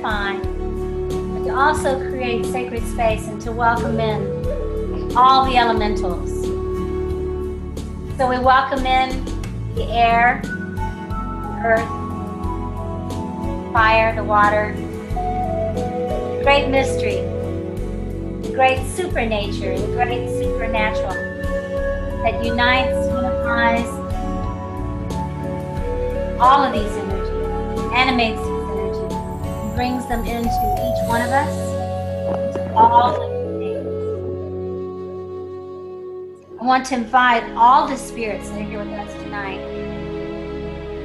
purify, but to also create sacred space and to welcome in all the elementals. So we welcome in the air, the earth, fire, the water, the great mystery, the great supernature, the great supernatural that unites, unifies all of these energies, animates these energies, and brings them into each one of us, into all living things. I want to invite all the spirits that are here with us tonight,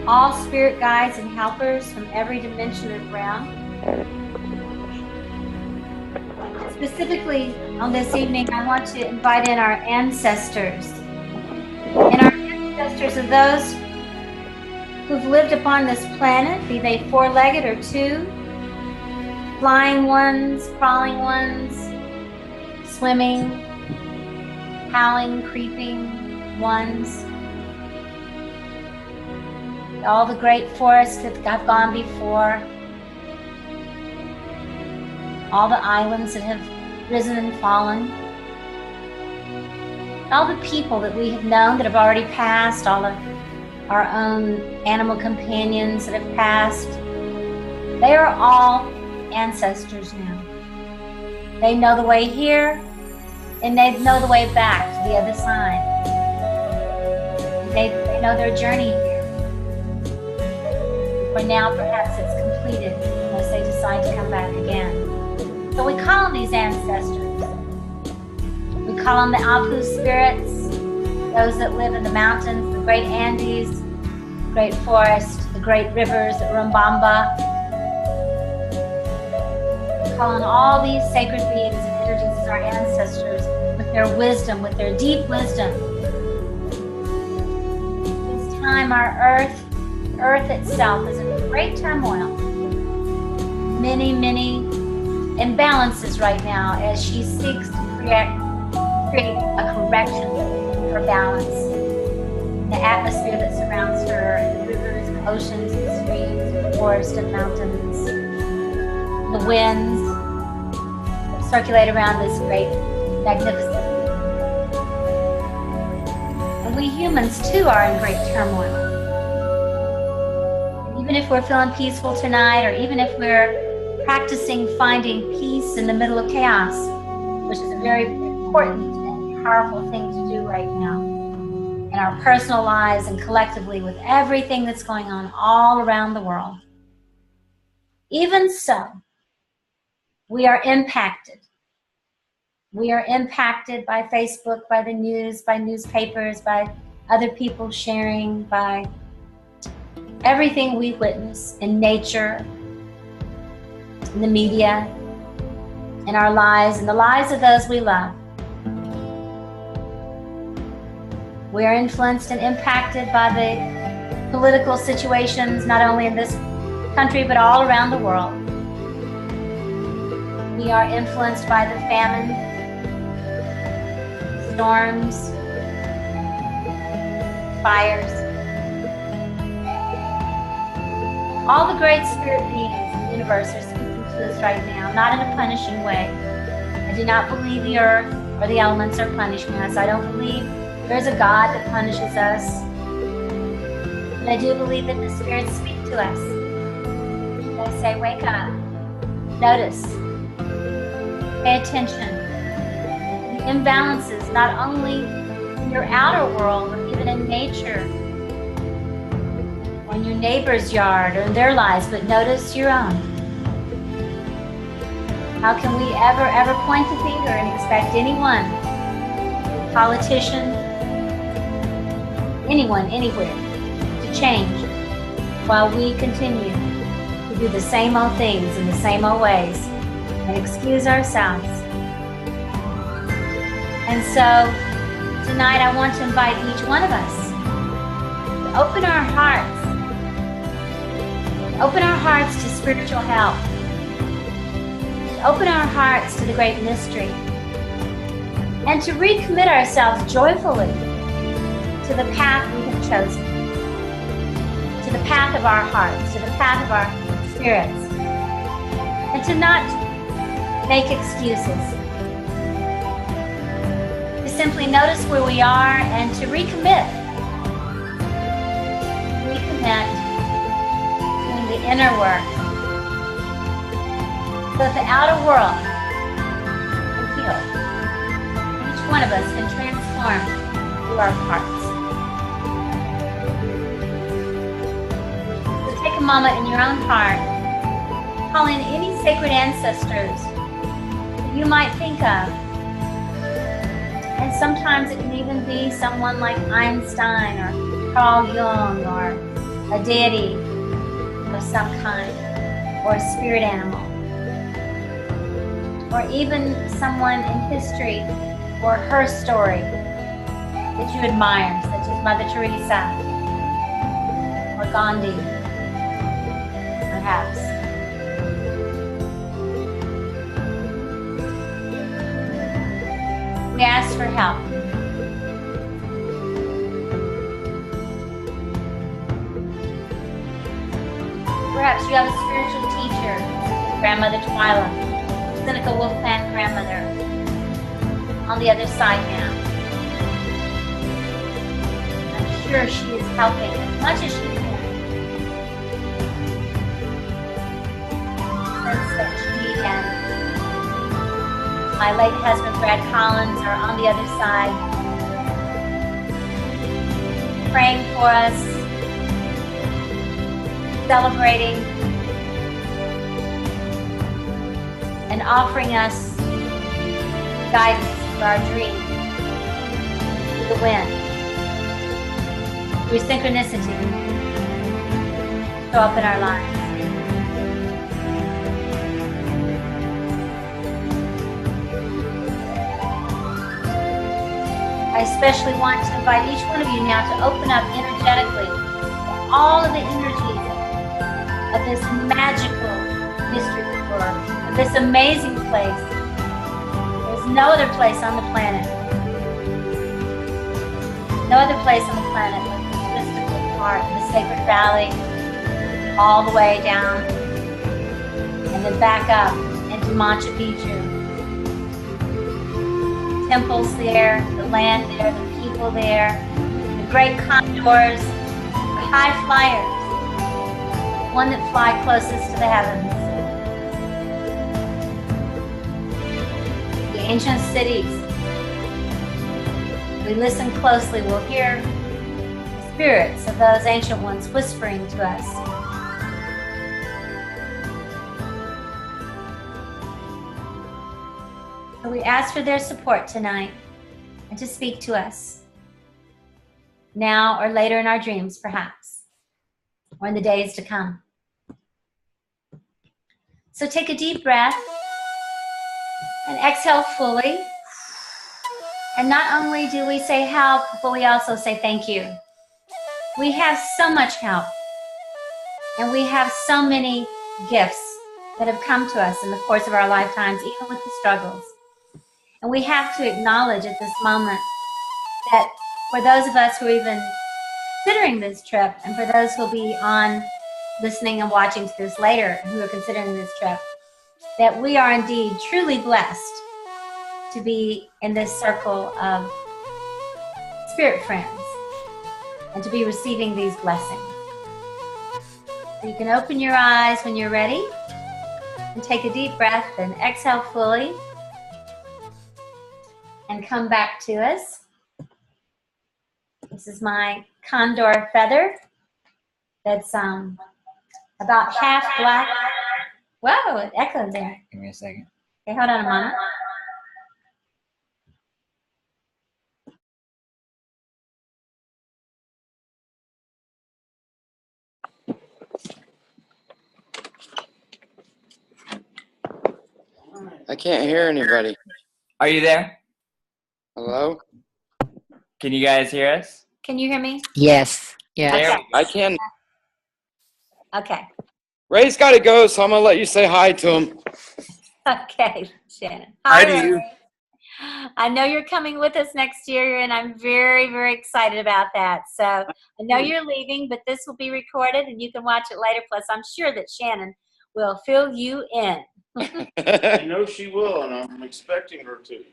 all spirit guides and helpers from every dimension and realm. Specifically on this evening, I want to invite in our ancestors. And our ancestors are those who've lived upon this planet, be they four-legged or two, flying ones, crawling ones, swimming, howling, creeping ones. All the great forests that have gone before, all the islands that have risen and fallen, all the people that we have known that have already passed, all of our own animal companions that have passed, they are all ancestors now. They know the way here, and they know the way back to the other side. They know their journey here. For now, perhaps it's completed, unless they decide to come back again. So we call them these ancestors. We call them the Apu spirits, those that live in the mountains, the great Andes, the great forests, the great rivers, the Rumbamba. We call on all these sacred beings and energies as our ancestors with their wisdom, with their deep wisdom. This time our earth itself is in great turmoil. Many, many imbalances right now as she seeks to create a correction of her balance. The atmosphere that surrounds her, the rivers, the oceans, the streams, the forests and mountains, the winds that circulate around this great magnificence. And we humans too are in great turmoil. And even if we're feeling peaceful tonight, or even if we're practicing finding peace in the middle of chaos, which is a very important and powerful thing to do right now in our personal lives and collectively with everything that's going on all around the world. Even so, we are impacted. We are impacted by Facebook, by the news, by newspapers, by other people sharing, by everything we witness in nature, in the media, in our lives, and the lives of those we love. We are influenced and impacted by the political situations, not only in this country, but all around the world. We are influenced by the famine, storms, fires. All the great spirit beings in the universe are speaking to us right now, not in a punishing way. I do not believe the earth or the elements are punishing us. I don't believe there's a God that punishes us. But I do believe that the spirits speak to us. They say, wake up, notice, pay attention. The imbalances, not only in your outer world, but even in nature, or in your neighbor's yard, or in their lives, but notice your own. How can we ever point the finger and expect anyone, politician, anyone, anywhere, to change while we continue to do the same old things in the same old ways and excuse ourselves? And so tonight I want to invite each one of us to open our hearts to spiritual help, to open our hearts to the great mystery, and to recommit ourselves joyfully to the path we have chosen, to the path of our hearts, to the path of our spirits. to not make excuses. To simply notice where we are and to recommit. Recommit doing the inner work so that the outer world can heal. Each one of us can transform through our parts. So take a moment in your own heart. Call in any sacred ancestors that you might think of. And sometimes it can even be someone like Einstein or Carl Jung or a deity of some kind or a spirit animal. Or even someone in history or her story that you admire, such as Mother Teresa or Gandhi, perhaps. We ask for help. Perhaps you have a spiritual teacher, Grandmother Twyla, Seneca Wolfpack grandmother, on the other side now. I'm sure she is helping as much as she can. Since that she and my late husband, Brad Collins, are on the other side, praying for us, celebrating, and offering us guidance for our dreams through the wind, through synchronicity, show up in our lives. I especially want to invite each one of you now to open up energetically to all of the energies of this magical mystery tour, of this amazing place. There's no other place on the planet, no other place on the planet like this mystical part of the Sacred Valley, all the way down, and then back up into Machu Picchu. Temples there, the land there, the people there, the great condors, the high flyers, the one that fly closest to the heavens, the ancient cities. We listen closely, we'll hear the spirits of those ancient ones whispering to us. We ask for their support tonight and to speak to us now or later in our dreams, perhaps, or in the days to come. So take a deep breath and exhale fully. And not only do we say help, but we also say thank you. We have so much help, and we have so many gifts that have come to us in the course of our lifetimes, even with the struggles. And we have to acknowledge at this moment that for those of us who are even considering this trip, and for those who will be on listening and watching to this later, who are considering this trip, that we are indeed truly blessed to be in this circle of spirit friends and to be receiving these blessings. So you can open your eyes when you're ready and take a deep breath and exhale fully. And come back to us. This is my condor feather that's about half black. Whoa, it echoed there. Give me a second. Okay, hold on a moment. I can't hear anybody. Are you there? Hello? Can you guys hear us? Can you hear me? Yes. Yeah. There Okay. I can. Okay. Ray's got to go, so I'm going to let you say hi to him. Okay, Shannon. Hi to Ray. you. I know you're coming with us next year, and I'm very, very excited about that. So I know you're leaving, but this will be recorded, and you can watch it later. Plus, I'm sure that Shannon will fill you in. I know she will, and I'm expecting her to.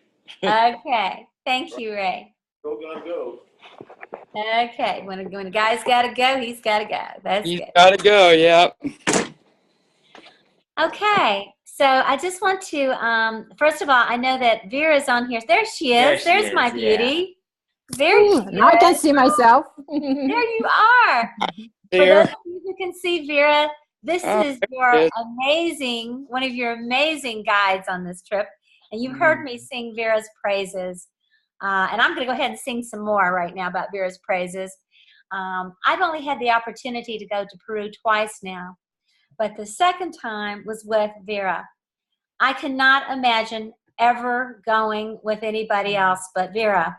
Okay. Thank you, Ray. Go, gonna go. Okay. When a guy's got to go, he's got to go. That's He's good. got to go, yeah. Okay. So I just want to, first of all, I know that Vera's on here. There she There is. she There's is, my yeah. beauty. There she Now I can is. see myself. There you are. For Here. those of you who can see Vera, this Oh, is there your it is. amazing, one of your amazing guides on this trip. And you've heard me sing Vera's praises. And I'm going to go ahead and sing some more right now about Vera's praises. I've only had the opportunity to go to Peru twice now, but the second time was with Vera. I cannot imagine ever going with anybody else but Vera.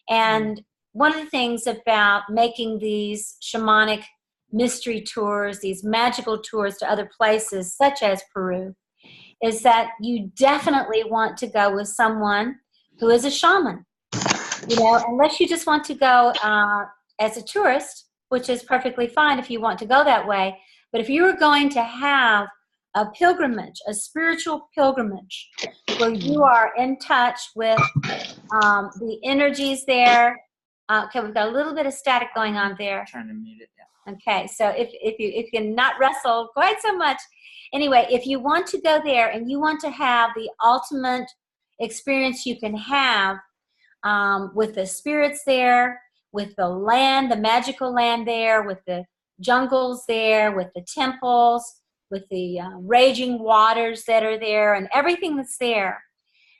And one of the things about making these shamanic mystery tours, these magical tours to other places, such as Peru, is that you definitely want to go with someone who is a shaman. You know, unless you just want to go as a tourist, which is perfectly fine if you want to go that way. But if you are going to have a pilgrimage, a spiritual pilgrimage, where you are in touch with the energies there. Okay, we've got a little bit of static going on there. Trying to mute it down. Okay, so if you can not wrestle quite so much. Anyway, if you want to go there and you want to have the ultimate experience you can have with the spirits there, with the land, the magical land there, with the jungles there, with the temples, with the raging waters that are there and everything that's there,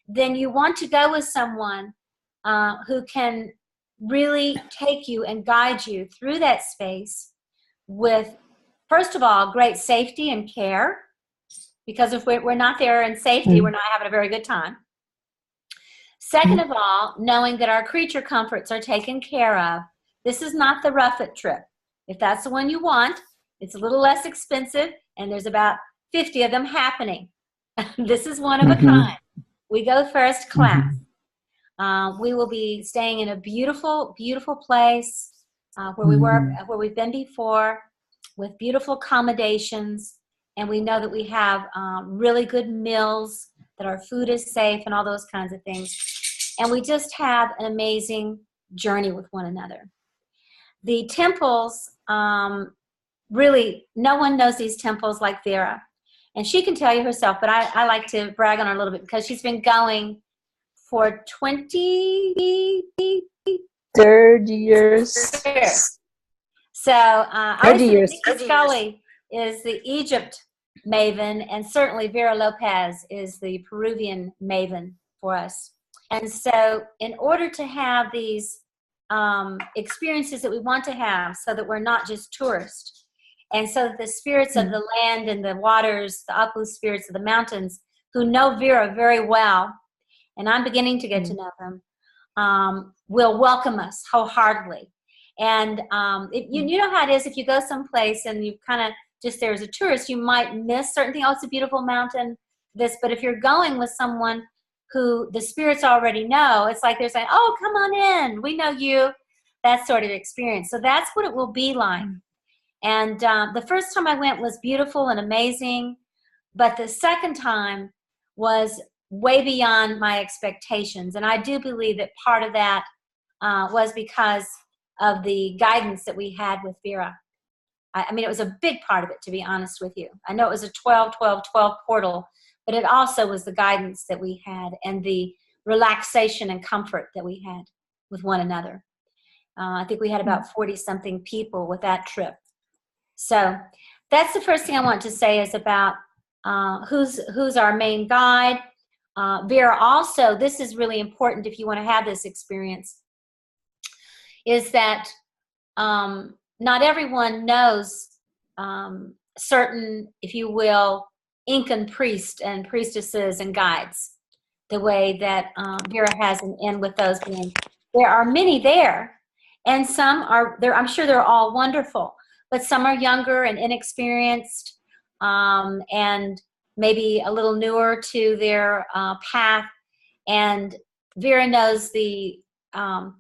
then you want to go with someone who can really take you and guide you through that space with, first of all, great safety and care, because if we're not there in safety, we're not having a very good time. Second of all, knowing that our creature comforts are taken care of. This is not the Rough It trip. If that's the one you want, it's a little less expensive, and there's about 50 of them happening. This is one of a kind. We go first class. We will be staying in a beautiful, beautiful place where we've been before, with beautiful accommodations, and we know that we have really good meals, that our food is safe, and all those kinds of things. And we just have an amazing journey with one another. The temples, really, no one knows these temples like Vera. And she can tell you herself, but I like to brag on her a little bit because she's been going for 30 years. So I always 30 say years. Nikki Scully is the Egypt maven, and certainly Vera Lopez is the Peruvian maven for us. And so in order to have these experiences that we want to have, so that we're not just tourists, and so that the spirits of the land and the waters, the Apu spirits of the mountains, who know Vera very well, and I'm beginning to get to know them, will welcome us wholeheartedly. And you know how it is if you go someplace and you kind of just there as a tourist, you might miss certain things. Oh, it's a beautiful mountain, this. But if you're going with someone who the spirits already know, it's like they're saying, oh, come on in. We know you. That sort of experience. So that's what it will be like. And the first time I went was beautiful and amazing. But the second time was way beyond my expectations. And I do believe that part of that was because of the guidance that we had with Vera. I mean, it was a big part of it, to be honest with you. I know it was a 12-12-12 portal, but it also was the guidance that we had and the relaxation and comfort that we had with one another. I think we had about 40-something people with that trip. So that's the first thing I want to say is about who's our main guide. Vera also, this is really important if you want to have this experience, is that not everyone knows certain, if you will, Incan priests and priestesses and guides the way that Vera has and with those beings. There are many there, and some are there. I'm sure they're all wonderful, but some are younger and inexperienced and maybe a little newer to their path. And Vera knows the I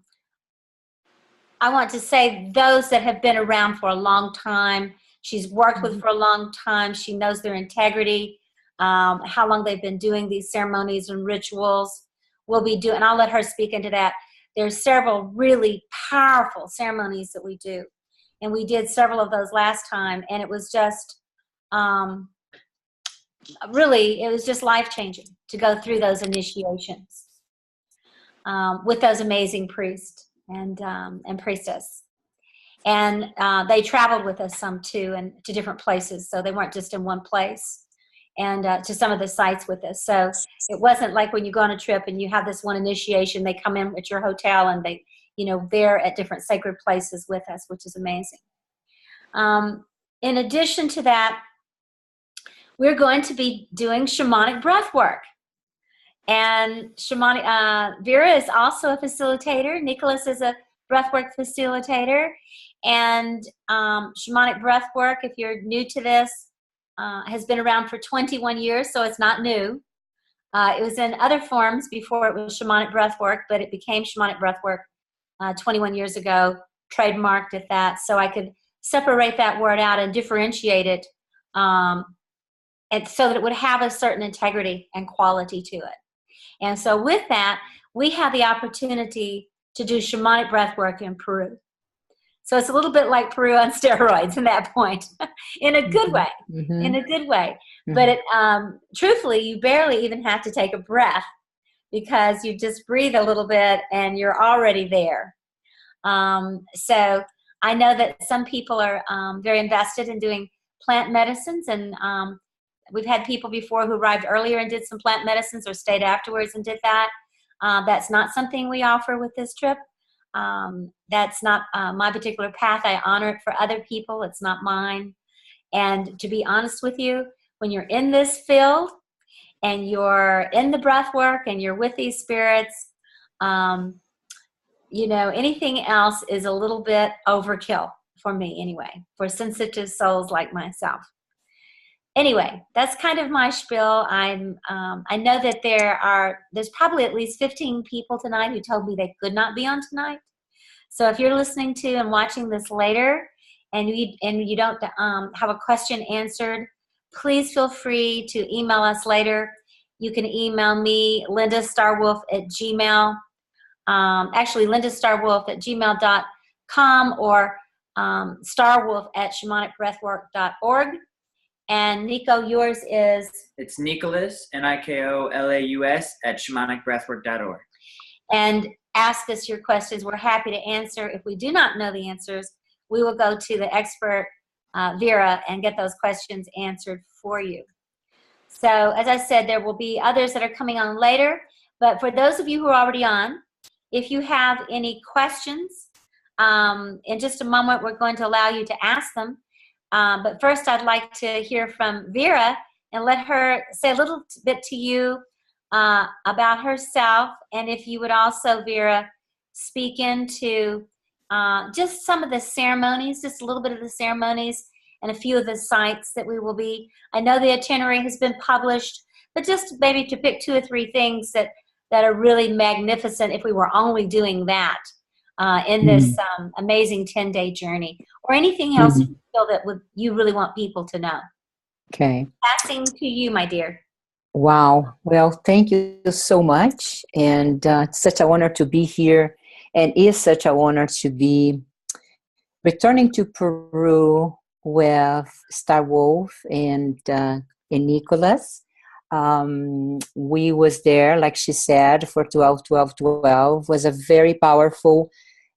want to say those that have been around for a long time. She's worked with for a long time. She knows their integrity. how long they've been doing these ceremonies and rituals. We'll be doing, and I'll let her speak into that. There's several really powerful ceremonies that we do. And we did several of those last time, and it was just really, it was just life-changing to go through those initiations with those amazing priests and priestess. And they traveled with us some too, and to different places, so they weren't just in one place, and to some of the sites with us. So it wasn't like when you go on a trip and you have this one initiation, they come in at your hotel and they, they're at different sacred places with us, which is amazing. In addition to that, we're going to be doing shamanic breath work. And shamanic, Vera is also a facilitator. Nicholas is a breathwork facilitator. And shamanic breathwork, if you're new to this, has been around for 21 years, so it's not new. It was in other forms before it was shamanic breathwork, but it became shamanic breathwork 21 years ago, trademarked at that, so I could separate that word out and differentiate it, and so that it would have a certain integrity and quality to it. And so with that, we have the opportunity to do shamanic breathwork in Peru. So it's a little bit like Peru on steroids in that point, in a good way, in a good way. But it, truthfully, you barely even have to take a breath, because you just breathe a little bit and you're already there. So I know that some people are very invested in doing plant medicines, and we've had people before who arrived earlier and did some plant medicines or stayed afterwards and did that. That's not something we offer with this trip. That's not my particular path. I honor it for other people. It's not mine. And to be honest with you, when you're in this field and you're in the breath work and you're with these spirits, anything else is a little bit overkill for me anyway, for sensitive souls like myself. Anyway, that's kind of my spiel. I know that there's probably at least 15 people tonight who told me they could not be on tonight. So if you're listening to and watching this later, and you don't have a question answered, please feel free to email us later. You can email me, lindastarwolf@gmail. Actually, lindastarwolf@gmail.com or starwolf@shamanicbreathwork.org. And Nico, yours is? It's Nicholas, Nikolaus, @shamanicbreathwork.org. And ask us your questions. We're happy to answer. If we do not know the answers, we will go to the expert, Vera, and get those questions answered for you. So as I said, there will be others that are coming on later. But for those of you who are already on, if you have any questions, in just a moment, we're going to allow you to ask them. But first, I'd like to hear from Vera and let her say a little bit to you about herself. And if you would also, Vera, speak into just some of the ceremonies, just a little bit of the ceremonies and a few of the sites that we will be. I know the itinerary has been published, but just maybe to pick 2 or 3 things that are really magnificent if we were only doing that in this amazing 10-day journey, or anything else you feel that you really want people to know. Okay. Passing to you, my dear. Wow. Well, thank you so much. And it's such an honor to be here, and is such an honor to be returning to Peru with Star Wolf and Nicholas. We was there, like she said, for 12-12-12. Was a very powerful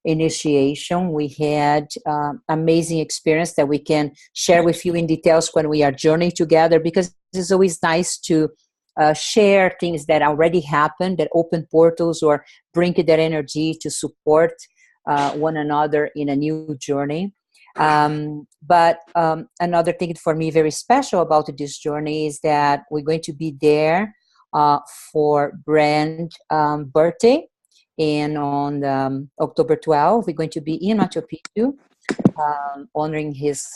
initiation. We had amazing experience that we can share with you in details when we are journeying together, because it's always nice to share things that already happened, that open portals or bring that energy to support one another in a new journey. But another thing for me very special about this journey is that we're going to be there for Brand's birthday, and on October 12th, we're going to be in Machu Picchu, honoring his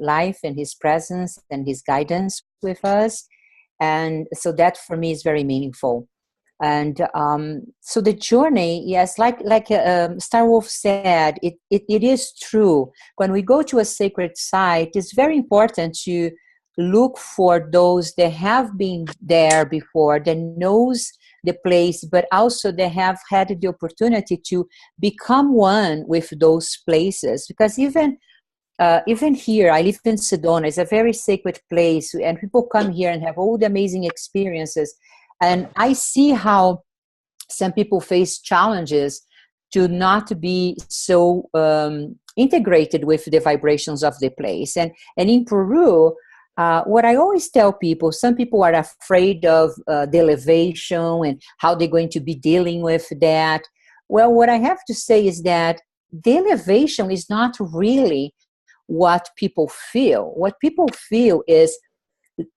life and his presence and his guidance with us. And so that for me is very meaningful. And so the journey, yes, like Star Wolf said, it is true. When we go to a sacred site, it's very important to look for those that have been there before, that knows the place, but also they have had the opportunity to become one with those places. Because even here, I live in Sedona. It's a very sacred place, and people come here and have all the amazing experiences. And I see how some people face challenges to not be so integrated with the vibrations of the place. And in Peru, what I always tell people, some people are afraid of the elevation and how they're going to be dealing with that. Well, what I have to say is that the elevation is not really what people feel. What people feel is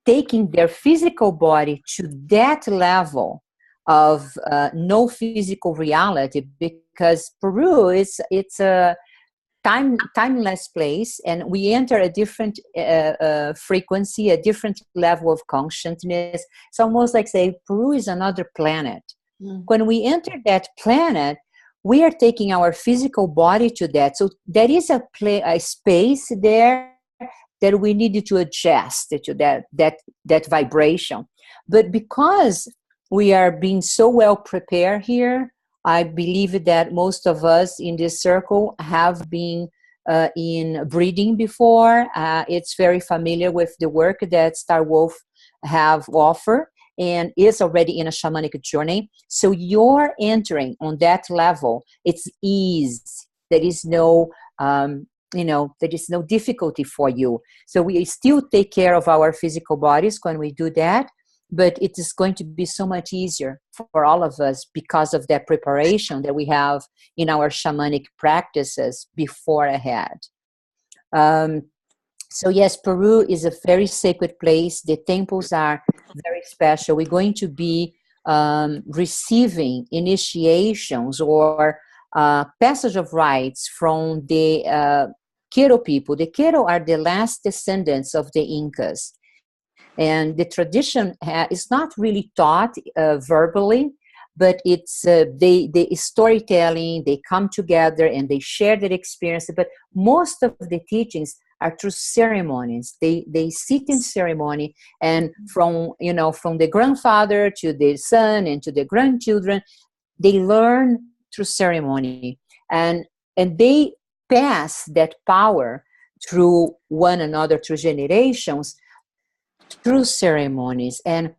taking their physical body to that level of no physical reality, because Peru it's a timeless place, and we enter a different frequency, a different level of consciousness. It's almost like say Peru is another planet. When we enter that planet, we are taking our physical body to that. So there is a space there that we needed to adjust to that vibration. But because we are being so well prepared here, I believe that most of us in this circle have been in breeding before. It's very familiar with the work that Star Wolf have offered and is already in a shamanic journey. So you're entering on that level. It's ease. There is no, there is no difficulty for you. So we still take care of our physical bodies when we do that, but it is going to be so much easier for all of us because of that preparation that we have in our shamanic practices before ahead. So yes, Peru is a very sacred place. The temples are very special. We're going to be receiving initiations or passage of rites from the Quero people. The Quero are the last descendants of the Incas. And the tradition is not really taught verbally, but it's the storytelling. They come together and they share their experience. But most of the teachings are through ceremonies. They sit in ceremony, and from the grandfather to the son and to the grandchildren, they learn through ceremony, and they pass that power through one another, through generations, through ceremonies. And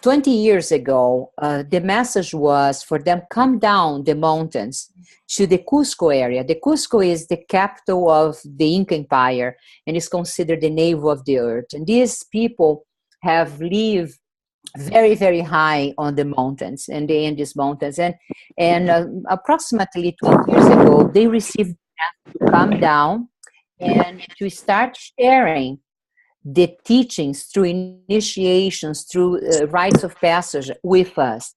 20 years ago, the message was for them come down the mountains to the Cusco area. The Cusco is the capital of the Inca Empire and is considered the navel of the earth. And these people have lived very, very high on the mountains and the Andes Mountains. And approximately 20 years ago, they received to come down and to start sharing the teachings through initiations, through rites of passage with us.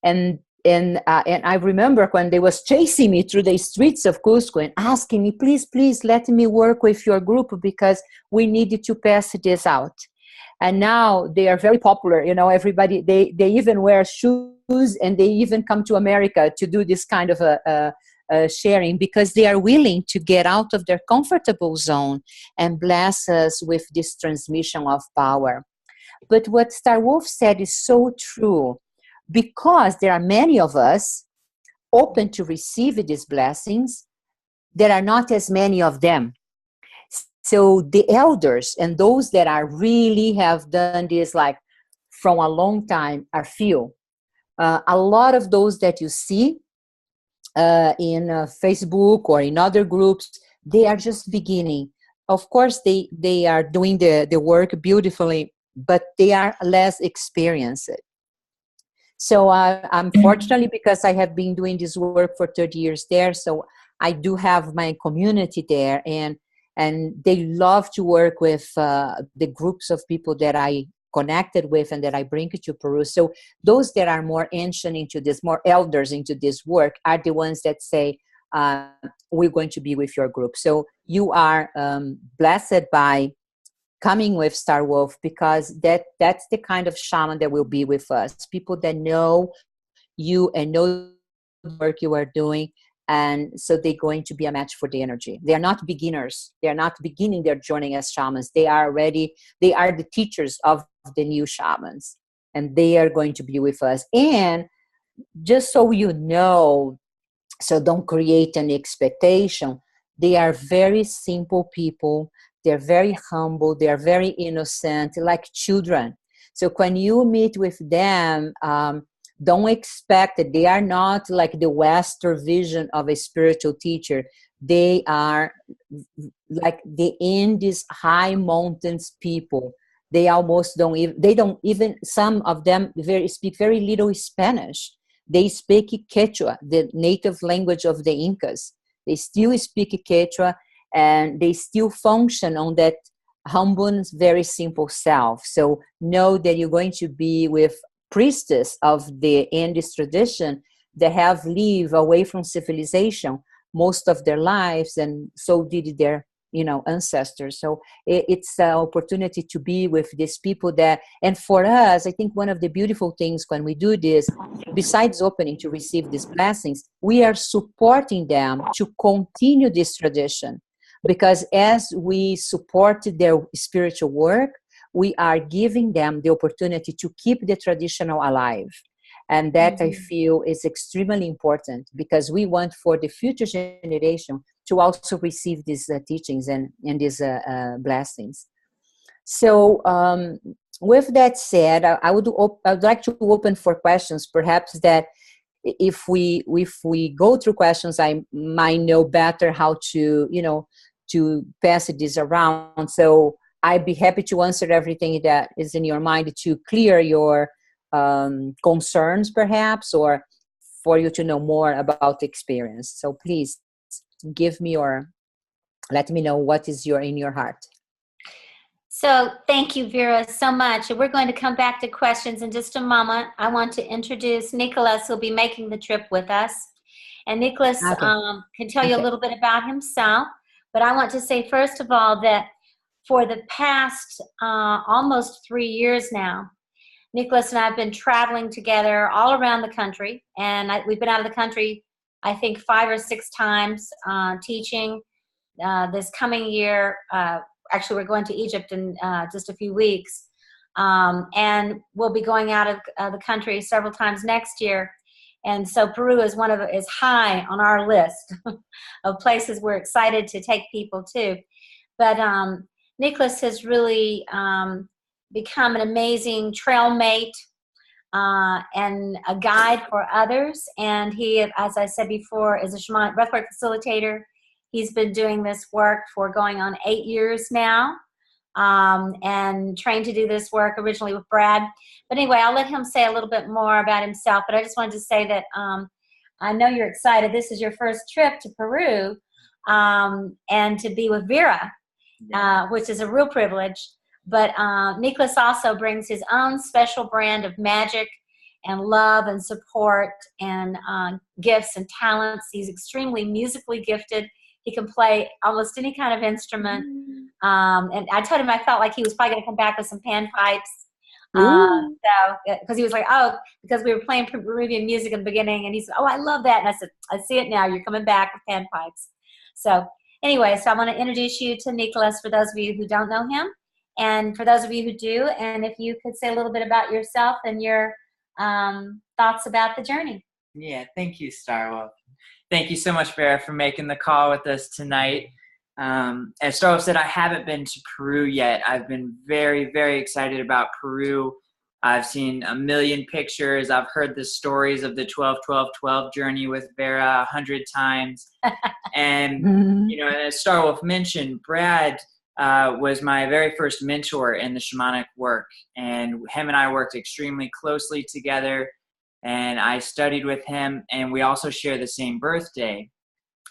And I remember when they was chasing me through the streets of Cusco and asking me, please let me work with your group because we needed to pass this out. And now they are very popular. Everybody, they even wear shoes, and they even come to America to do this kind of sharing, because they are willing to get out of their comfortable zone and bless us with this transmission of power. But what Star Wolf said is so true, because there are many of us open to receive these blessings, there are not as many of them. So the elders and those that are really have done this like from a long time are few. A lot of those that you see in Facebook or in other groups, they are just beginning. Of course, they are doing the work beautifully, but they are less experienced. So unfortunately, because I have been doing this work for 30 years there, so I do have my community there, and they love to work with the groups of people that I connected with and that I bring to Peru. So those that are more ancient into this, more elders into this work, are the ones that say, we're going to be with your group. So you are blessed by coming with Star Wolf, because that's the kind of shaman that will be with us. People that know you and know the work you are doing, And so they're going to be a match for the energy. They are not beginners. They are not beginning their journey as shamans. They are the teachers of the new shamans. And they are going to be with us. And just so you know, so don't create an expectation, they are very simple people. They're very humble. They're very innocent, like children. So when you meet with them, don't expect that they are not like the Western vision of a spiritual teacher. They are like the Andes high mountains people. They almost don't even, some of them speak very little Spanish. They speak Quechua, the native language of the Incas. They still speak Quechua, and they still function on that humble, very simple self. So know that you're going to be with priestess of the Andes tradition that have lived away from civilization most of their lives, and so did their ancestors. So it's an opportunity to be with these people that, and for us, I think one of the beautiful things when we do this, besides opening to receive these blessings, we are supporting them to continue this tradition, because as we support their spiritual work, we are giving them the opportunity to keep the traditional alive. And that I feel is extremely important, because we want for the future generation to also receive these teachings and these blessings. So with that said, I would like to open for questions. Perhaps that if we go through questions, I might know better how to to pass this around. So I'd be happy to answer everything that is in your mind to clear your concerns, perhaps, or for you to know more about the experience. So please give me let me know what is in your heart. So thank you, Vera, so much. And we're going to come back to questions in just a moment. I want to introduce Nicholas, who'll be making the trip with us. And Nicholas can tell you a little bit about himself. But I want to say, first of all, that for the past almost 3 years now, Nicholas and I have been traveling together all around the country. And we've been out of the country, I think, 5 or 6 times teaching. This coming year, actually, we're going to Egypt in just a few weeks. And we'll be going out of the country several times next year. And so Peru is is high on our list of places we're excited to take people to. But Nicholas has really become an amazing trail mate and a guide for others. And he, as I said before, is a shamanic breathwork facilitator. He's been doing this work for going on 8 years now, and trained to do this work originally with Brad. But anyway, I'll let him say a little bit more about himself. But I just wanted to say that I know you're excited. This is your first trip to Peru, and to be with Vera, which is a real privilege. But Nicholas also brings his own special brand of magic and love and support and gifts and talents. He's extremely musically gifted. He can play almost any kind of instrument. And I told him I felt like he was probably going to come back with some panpipes. Because he was like, because we were playing Peruvian music in the beginning. And he said, I love that. And I said, I see it now. You're coming back with panpipes. So anyway, I want to introduce you to Nicholas for those of you who don't know him. And for those of you who do, and if you could say a little bit about yourself and your thoughts about the journey. Yeah, thank you, Starwolf. Thank you so much, Vera, for making the call with us tonight. As Starwolf said, I haven't been to Peru yet. I've been very, very excited about Peru. I've seen a million pictures. I've heard the stories of the 12-12-12 journey with Vera 100 times. And, as Starwolf mentioned, Brad was my very first mentor in the shamanic work. And him and I worked extremely closely together. And I studied with him, and we also share the same birthday.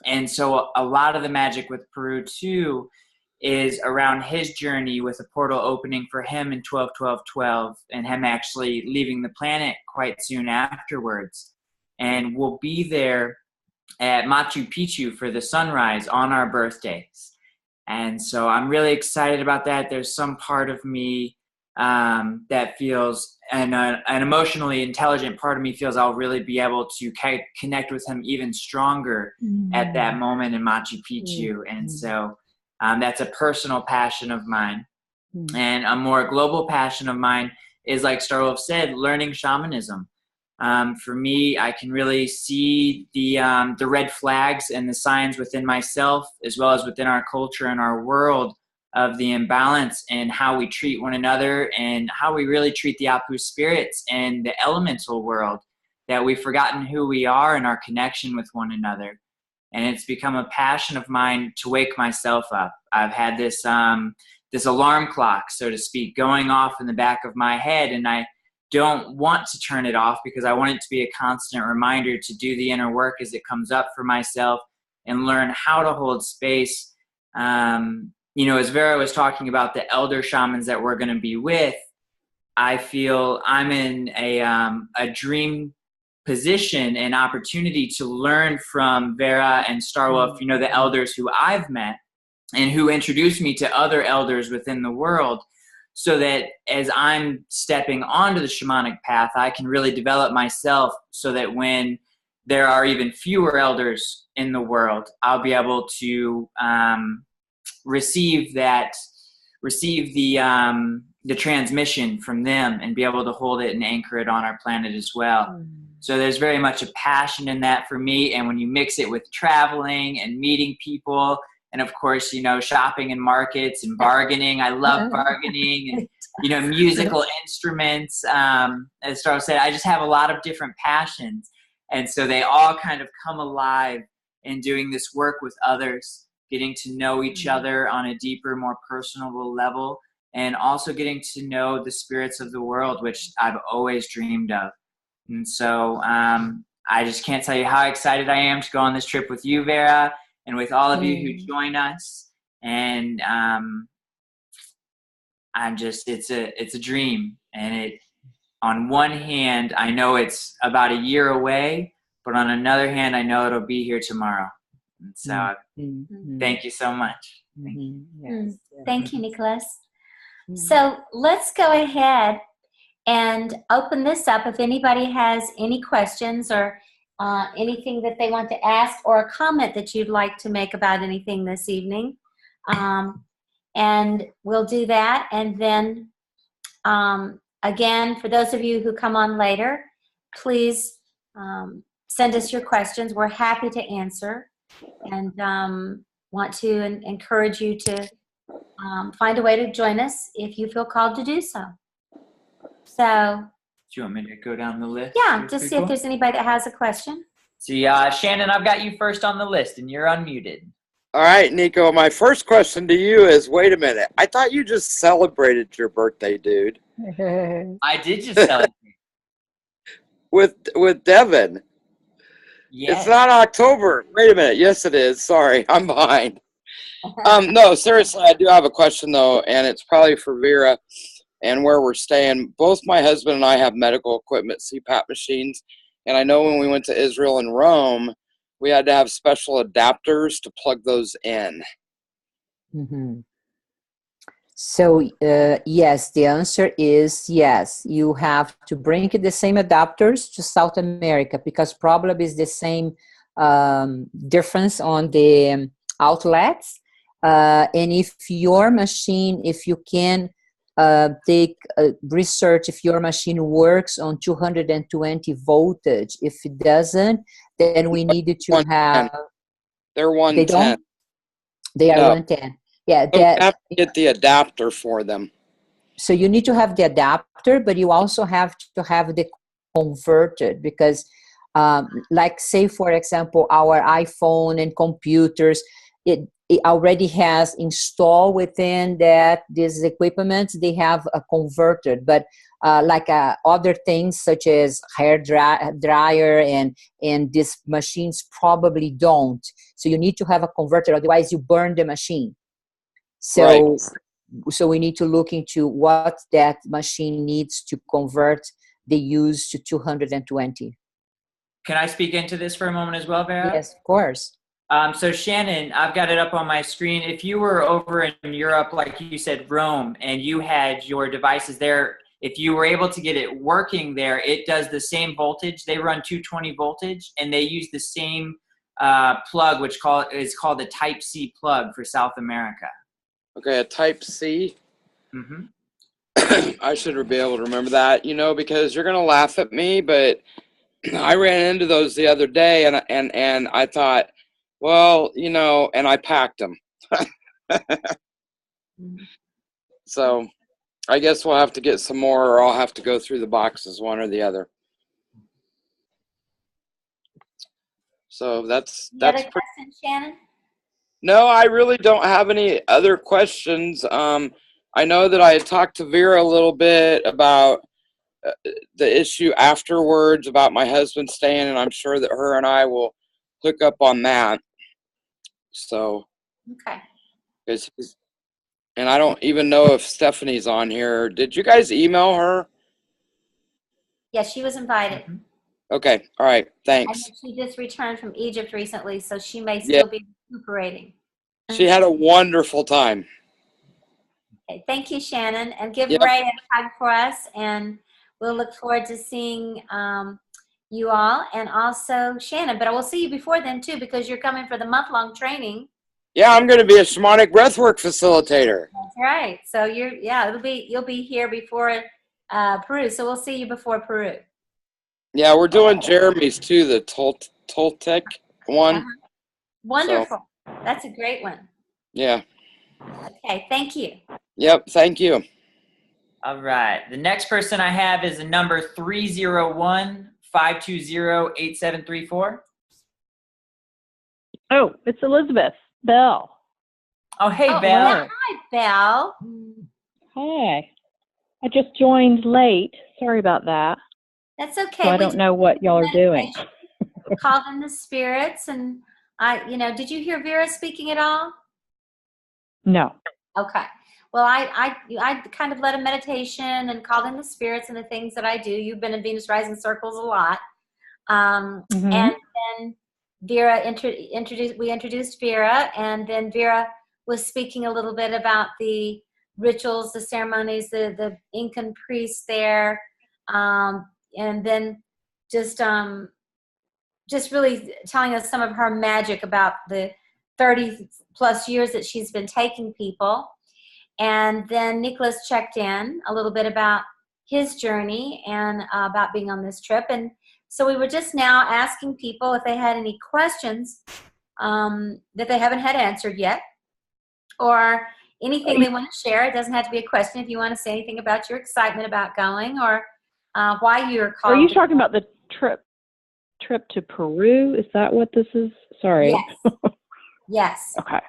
And so a lot of the magic with Peru, too, is around his journey with a portal opening for him in 12-12-12, and him actually leaving the planet quite soon afterwards. And we'll be there at Machu Picchu for the sunrise on our birthdays. And so I'm really excited about that. There's some part of me that feels an emotionally intelligent part of me feels I'll really be able to connect with him even stronger at that moment in Machu Picchu. And so that's a personal passion of mine. And a more global passion of mine is, like Starwolf said, learning shamanism. For me, I can really see the red flags and the signs within myself, as well as within our culture and our world, of the imbalance in how we treat one another and how we really treat the Apu spirits and the elemental world, that we've forgotten who we are and our connection with one another. And it's become a passion of mine to wake myself up. I've had this this alarm clock, so to speak, going off in the back of my head, and I don't want to turn it off because I want it to be a constant reminder to do the inner work as it comes up for myself and learn how to hold space. You know, as Vera was talking about the elder shamans that we're going to be with, I feel I'm in a dream position and opportunity to learn from Vera and Starwolf, you know, the elders who I've met and who introduced me to other elders within the world, so that as I'm stepping onto the shamanic path, I can really develop myself so that when there are even fewer elders in the world, I'll be able to receive the transmission from them and be able to hold it and anchor it on our planet as well. So there's very much a passion in that for me. And when you mix it with traveling and meeting people, and of course, you know, shopping in markets and bargaining, I love bargaining, and, you know, musical instruments. As Starl said, I just have a lot of different passions. And so they all kind of come alive in doing this work with others, getting to know each other on a deeper, more personable level, and also getting to know the spirits of the world, which I've always dreamed of. And so I just can't tell you how excited I am to go on this trip with you, Vera, and with all of you who join us. And it's a dream. And it, on one hand, I know it's about a year away, but on another hand, I know it'll be here tomorrow. And so thank you so much. Thank you, Nicholas. So let's go ahead and open this up. If anybody has any questions or anything that they want to ask, or a comment that you'd like to make about anything this evening, and we'll do that. And then again, for those of you who come on later, please send us your questions. We're happy to answer, and want to encourage you to find a way to join us if you feel called to do so. So, do you want me to go down the list? Yeah, just see if there's anybody that has a question. See, Shannon, I've got you first on the list, and you're unmuted. All right, Nico, my first question to you is, wait a minute. I thought you just celebrated your birthday, dude. I did just celebrate. With Devin. Yes. It's not October. Wait a minute. Yes, it is. Sorry, I'm behind. No, seriously, I do have a question, though, and it's probably for Vera and where we're staying. Both my husband and I have medical equipment, CPAP machines, and I know when we went to Israel and Rome, we had to have special adapters to plug those in. So, yes, the answer is yes. You have to bring the same adapters to South America, because probably is the same difference on the outlets. And if your machine, if you can take research if your machine works on 220 voltage. If it doesn't, then we needed to have... They're 110. They don't? They are 110. Yeah, you have to get the adapter for them. So you need to have the adapter, but you also have to have the converted, because like say, for example, our iPhone and computers, it already has installed within that these equipment, they have a converted, but like other things such as hair dryer and these machines probably don't. So you need to have a converter, otherwise you burn the machine. So, right. So we need to look into what that machine needs to convert the use to 220. Can I speak into this for a moment as well, Vera? Yes, of course. So Shannon, I've got it up on my screen. If you were over in Europe, like you said, Rome, and you had your devices there, if you were able to get it working there, it does the same voltage. They run 220 voltage, and they use the same plug, which is called a Type C plug for South America. Okay, a Type C. Mm-hmm. I should be able to remember that, because you're gonna laugh at me, but I ran into those the other day, and I thought, well, and I packed them. So I guess we'll have to get some more, or I'll have to go through the boxes, one or the other. So that's Other question, Shannon? No, I really don't have any other questions. I know that I had talked to Vera a little bit about the issue afterwards about my husband staying, and I'm sure that her and I will hook up on that. So, okay. And I don't even know if Stephanie's on here. Did you guys email her? Yeah, she was invited. Okay, all right, I thanks. think she just returned from Egypt recently, so she may still be recuperating. She had a wonderful time. Okay, thank you, Shannon. And give Yep. Ray a hug for us, and we'll look forward to seeing you all, and also Shannon. But I will see you before then, too, because you're coming for the month-long training. Yeah, I'm going to be a shamanic breathwork facilitator. That's right. So you'll be here before Peru. So we'll see you before Peru. Yeah, we're doing Jeremy's too, the Toltec one. Wonderful. So, that's a great one. Yeah. Okay, thank you. Yep, thank you. All right. The next person I have is a number 301-520-8734. Oh, it's Elizabeth Bell. Oh, hey, Bell. Yeah, hi, Bell. Hi. I just joined late. Sorry about that. That's okay. So I don't know what y'all are doing. Called in the spirits, and did you hear Vera speaking at all? No. Okay. Well, I kind of led a meditation and called in the spirits and the things that I do. You've been in Venus Rising Circles a lot. And then Vera introduced Vera, and then Vera was speaking a little bit about the rituals, the ceremonies, the Incan priests there, and then just really telling us some of her magic about the 30 plus years that she's been taking people. And then Nicholas checked in a little bit about his journey and about being on this trip. And so we were just now asking people if they had any questions that they haven't had answered yet, or anything they want to share. It doesn't have to be a question. If you want to say anything about your excitement about going, or why you're called. Are you talking about the trip to Peru? Is that what this is? Sorry. Yes. Yes. Okay.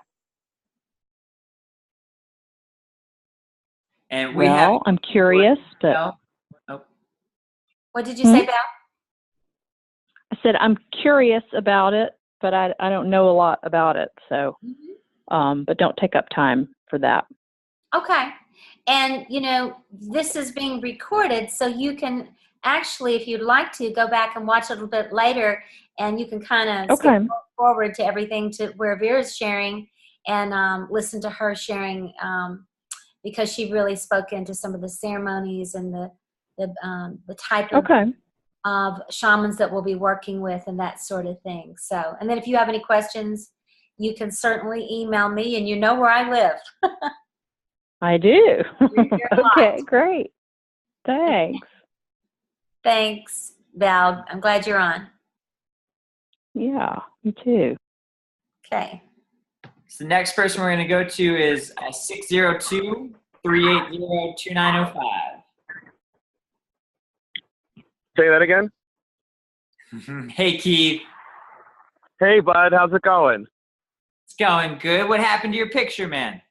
And I'm curious, but what did you say, Belle? I said I'm curious about it, but I don't know a lot about it. So, but don't take up time for that. Okay. And this is being recorded, so you can actually, if you'd like to, go back and watch a little bit later, and you can kind of skip forward to everything to where Vera's sharing, and listen to her sharing, because she really spoke into some of the ceremonies and the type of shamans that we'll be working with and that sort of thing. So, and then if you have any questions, you can certainly email me, and you know where I live. I do. Okay, great. Thanks. Thanks, Val. I'm glad you're on. Yeah, me too. Okay. So the next person we're going to go to is 602-380-2905. Say that again? Hey, Keith. Hey, bud. How's it going? It's going good. What happened to your picture, man?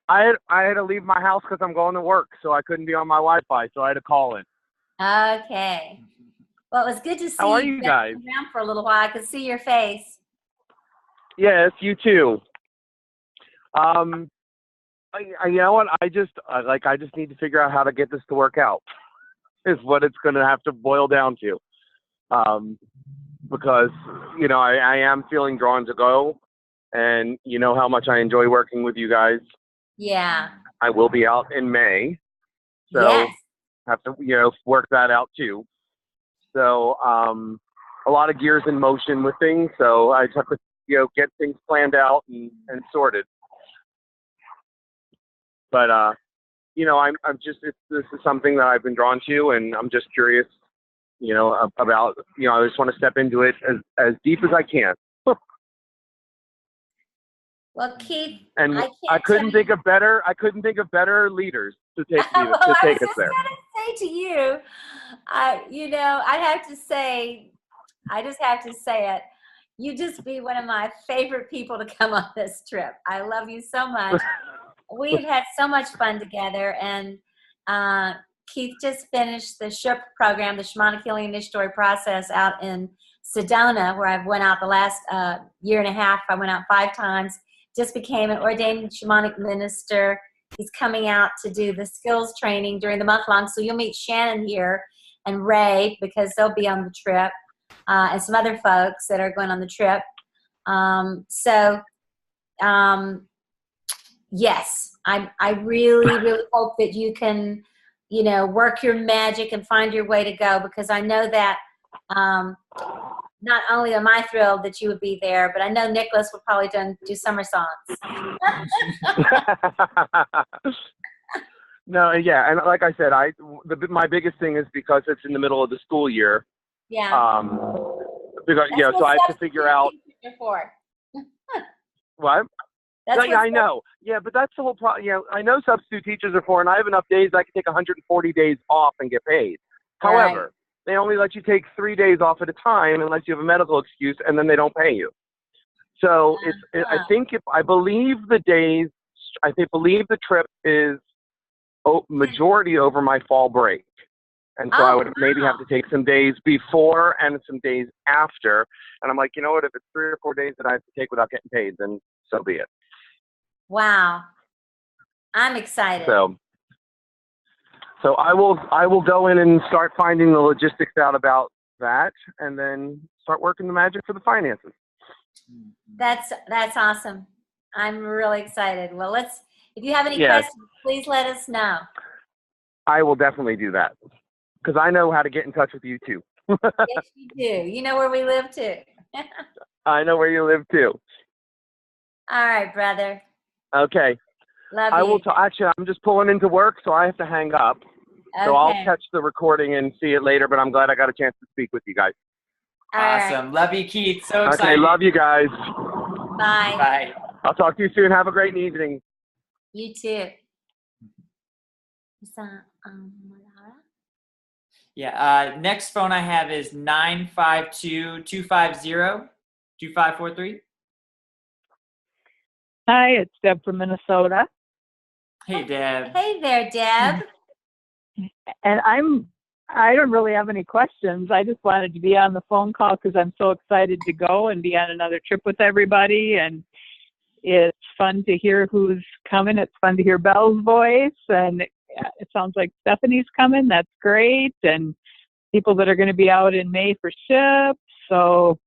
I had to leave my house because I'm going to work, so I couldn't be on my Wi-Fi, so I had to call in. Okay. Well, it was good to see How are you guys? Around for a little while. I could see your face. Yes, you too. You know what? I just need to figure out how to get this to work out. Is what it's going to have to boil down to. Because I am feeling drawn to go, and you know how much I enjoy working with you guys. Yeah. I will be out in May. So Yes. have to, work that out too. So a lot of gears in motion with things. So I just have to, get things planned out and sorted. But, I'm just, this is something that I've been drawn to, and I'm just curious, about, I just want to step into it as deep as I can. Well, Keith, And I I can't couldn't tell think of better leaders to take me well, to I take was us just there. gonna say to you, I just have to say it. You just be one of my favorite people to come on this trip. I love you so much. We've had so much fun together, and Keith just finished the SHIP program, the Shamanic Healing Initiatory Process, out in Sedona, where I've went out the last year and a half. I went out 5 times. Just became an ordained shamanic minister. He's coming out to do the skills training during the month long. So you'll meet Shannon here and Ray, because they'll be on the trip, and some other folks that are going on the trip. Yes, I really, really hope that you can, work your magic and find your way to go, because I know that not only am I thrilled that you would be there, but I know Nicholas will probably do somersaults. No, yeah, and like I said, my biggest thing is because it's in the middle of the school year. Yeah. Because That's so I have to what figure out substitute teachers are for. what. That's I know. Yeah, but that's the whole problem. I know substitute teachers are for, and I have enough days I can take 140 days off and get paid. Right. However, they only let you take 3 days off at a time unless you have a medical excuse, and then they don't pay you. So I believe the trip is majority over my fall break. And so I would maybe have to take some days before and some days after. And I'm like, you know what, if it's 3 or 4 days that I have to take without getting paid, then so be it. Wow. I'm excited. So I will go in and start finding the logistics out about that, and then start working the magic for the finances. That's awesome. I'm really excited. Well, if you have any questions, please let us know. I will definitely do that, because I know how to get in touch with you too. Yes, you do. You know where we live too. I know where you live too. All right, brother. Okay. Love I you. will. Actually, I'm just pulling into work, so I have to hang up. Okay. So I'll catch the recording and see it later. But I'm glad I got a chance to speak with you guys. All Awesome. right. Love you, Keith. So excited. Okay. Love you guys. Bye. Bye. I'll talk to you soon. Have a great evening. You too. Yeah. Next phone I have is 952-250-2543. Hi, it's Deb from Minnesota. Hey, Deb. Hey there, Deb. And I don't really have any questions. I just wanted to be on the phone call because I'm so excited to go and be on another trip with everybody. And it's fun to hear who's coming. It's fun to hear Belle's voice. And it sounds like Stephanie's coming. That's great. And people that are going to be out in May for SHIP. So,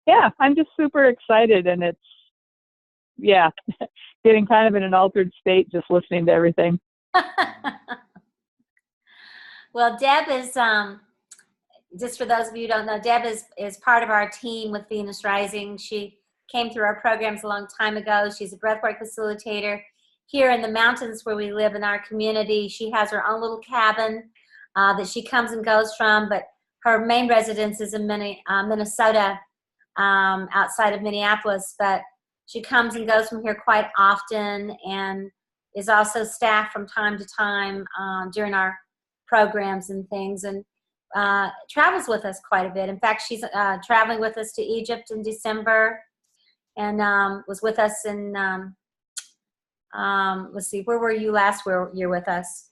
yeah, I'm just super excited. And it's, getting kind of in an altered state just listening to everything. Well, Deb is, just for those of you who don't know, Deb is part of our team with Venus Rising. She came through our programs a long time ago. She's a breathwork facilitator here in the mountains where we live in our community. She has her own little cabin that she comes and goes from, but her main residence is in Minnesota, outside of Minneapolis, but she comes and goes from here quite often, and is also staffed from time to time during our programs and things, and travels with us quite a bit. In fact, she's traveling with us to Egypt in December, and was with us in, let's see, where were you last year with us?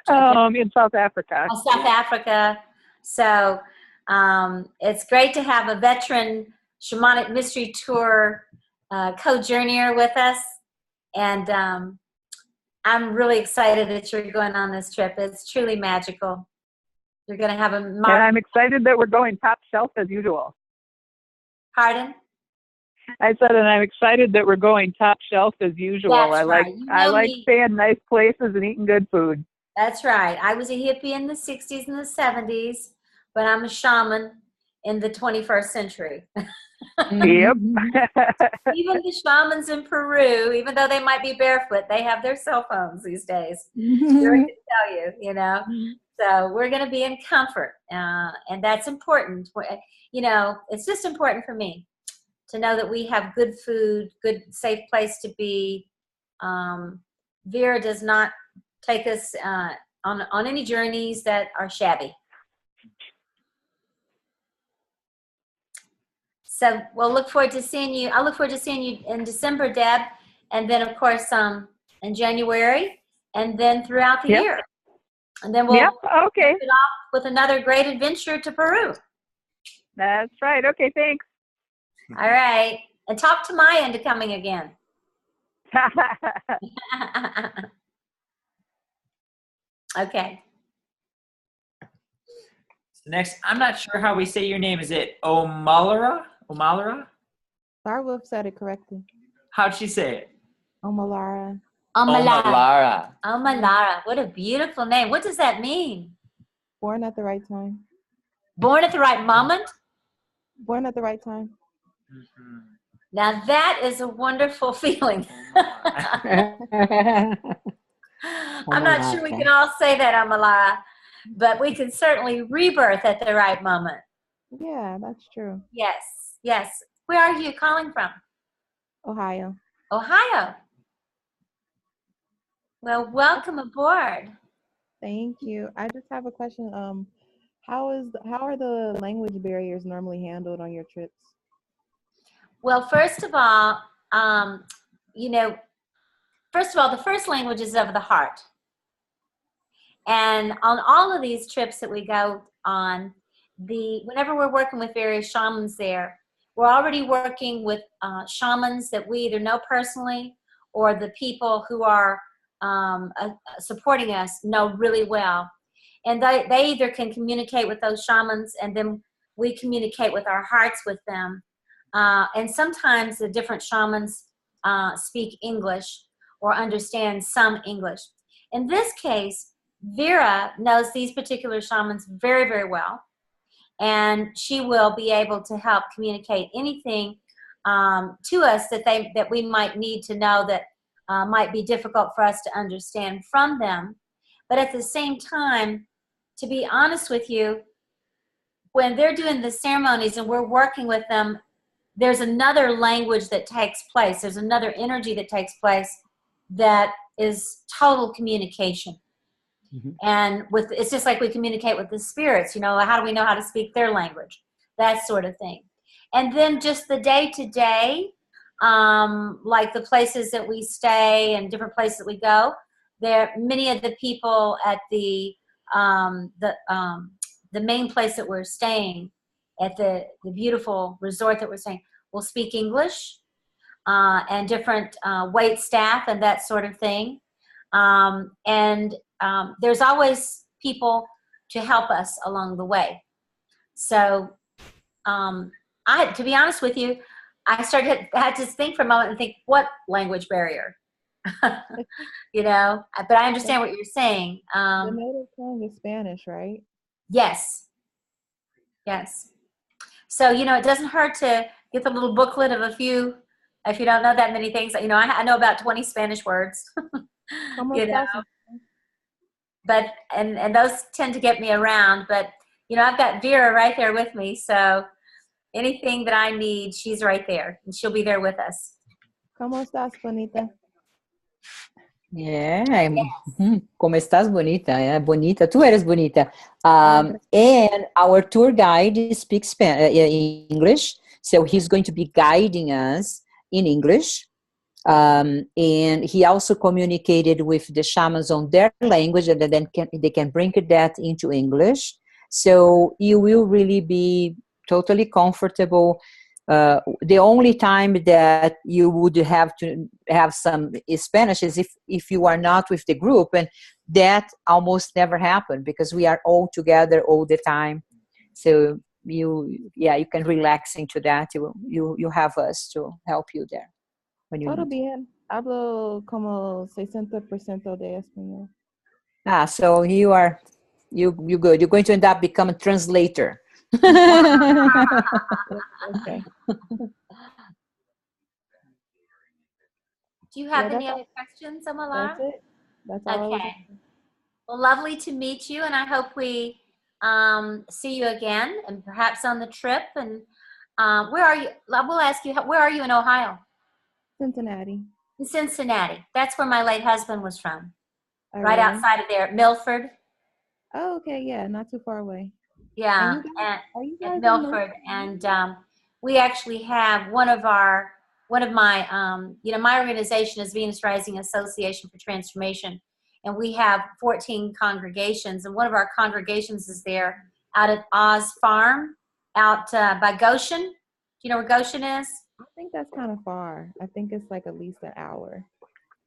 In South Africa. South Africa. So it's great to have a veteran shamanic mystery tour co-journeyer with us, and I'm really excited that you're going on this trip. It's truly magical. You're going to have and I'm excited that we're going top shelf as usual. Pardon? I said, and I'm excited that we're going top shelf as usual. That's I like right. You I know like me. staying nice places and eating good food. That's right. I was a hippie in the 60s and the 70s, but I'm a shaman in the 21st century. Yep. Even the shamans in Peru, even though they might be barefoot, they have their cell phones these days. Sure can tell you, you know. So we're going to be in comfort, and that's important. You know, it's just important for me to know that we have good food, good, safe place to be. Vera does not take us on any journeys that are shabby. So we'll look forward to seeing you. I look forward to seeing you in December, Deb, and then of course in January, and then throughout the Yep. year. And then we'll Okay. kick it off with another great adventure to Peru. That's right. Okay, thanks. All right. And talk to Maya into coming again. Okay. So next, I'm not sure how we say your name. Is it Omalara? Omalara? Starwolf said it correctly. How'd she say it? Omalara. Omalara. Omalara. Omalara. What a beautiful name. What does that mean? Born at the right time. Born at the right moment? Born at the right time. Mm-hmm. Now that is a wonderful feeling. I'm not sure we can all say that, Omalara, but we can certainly rebirth at the right moment. Yeah, that's true. Yes, yes. Where are you calling from? Ohio. Ohio. Well, welcome aboard. Thank you. I just have a question. How are the language barriers normally handled on your trips? Well, first of all, the first language is of the heart. And on all of these trips that we go on, whenever we're working with various shamans there, we're already working with shamans that we either know personally or the people who are supporting us know really well. And they either can communicate with those shamans, and then we communicate with our hearts with them. And sometimes the different shamans speak English or understand some English. In this case, Vera knows these particular shamans very, very well, and she will be able to help communicate anything to us that we might need to know that might be difficult for us to understand from them. But at the same time, to be honest with you, when they're doing the ceremonies and we're working with them, there's another language that takes place. There's another energy that takes place that is total communication. Mm-hmm. And it's just like we communicate with the spirits, you know, how do we know how to speak their language? That sort of thing. And then just the day-to-day, like the places that we stay and different places that we go, many of the people at the main place that we're staying, at the beautiful resort that we're staying, will speak English, and different wait staff and that sort of thing. There's always people to help us along the way. So to be honest with you, I had to think for a moment and think, what language barrier? You know, but I understand what you're saying. The native tongue is Spanish, right? Yes. Yes. So, you know, it doesn't hurt to get the little booklet of a few, if you don't know that many things. You know, I know about 20 Spanish words. You know, but and those tend to get me around. But you know, I've got Vera right there with me, so anything that I need, she's right there, and she'll be there with us. ¿Cómo estás, bonita? Yeah. ¿Cómo estás, bonita? Yeah, bonita. Tú eres bonita. And our tour guide speaks English, so he's going to be guiding us in English. And he also communicated with the shamans on their language, and then they can bring that into English. So you will really be totally comfortable. The only time that you would have to have some Spanish is if you are not with the group, and that almost never happened because we are all together all the time. So you can relax into that. You have us to help you there when you Todo need. bien. Hablo como 60% de español. So you good. You're going to end up becoming a translator. Okay. Do you have Yeah, any other questions, Amalar? That's it. That's all I was Okay. Well, lovely to meet you, and I hope we see you again, and perhaps on the trip. And where are you? I will ask you, where are you in Ohio? Cincinnati. In Cincinnati. That's where my late husband was from. Oh, Right really? outside of there, Milford. Oh, okay. Yeah, not too far away. Yeah, Are you at guys in Milford, and we actually have one of my, my organization is Venus Rising Association for Transformation, and we have 14 congregations, and one of our congregations is there out at Oz Farm, out by Goshen. Do you know where Goshen is? I think that's kind of far. I think it's like at least an hour.